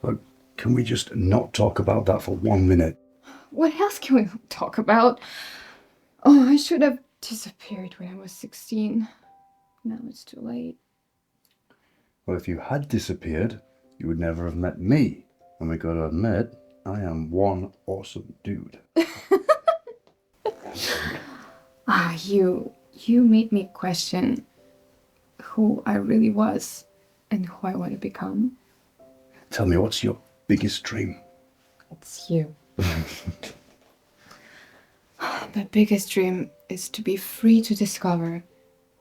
Look, can we just not talk about that for 1 minute? What else can we talk about? Oh, I should have disappeared when I was 16. Now it's too late. Well, if you had disappeared, you would never have met me. And we gotta admit, I am one awesome dude. You made me question who I really was and who I want to become. Tell me, what's your biggest dream? It's you. My biggest dream is to be free to discover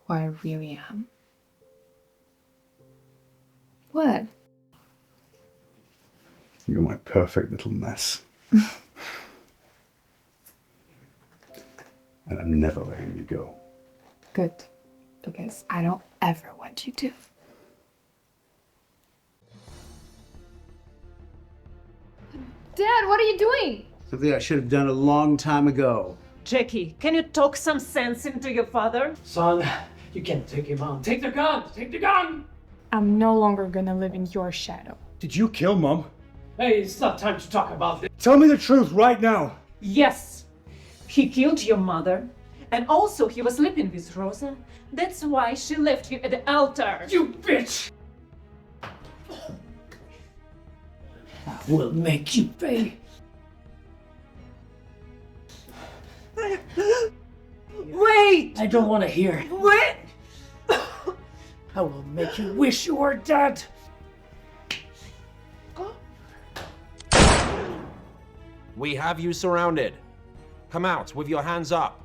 who I really am. What? You're my perfect little mess. And I'm never letting you go. Good. Because I don't ever want you to. Dad, what are you doing? Something I should have done a long time ago. Jackie, can you talk some sense into your father? Son, you can't take him on. Take the gun! Take the gun! I'm no longer gonna live in your shadow. Did you kill Mom? Hey, it's not time to talk about this. Tell me the truth right now. Yes. He killed your mother. And also he was sleeping with Rosa. That's why she left you at the altar. You bitch! I will make you pay. Wait! I don't want to hear it. Wait! I will make you wish you were dead. We have you surrounded. Come out with your hands up.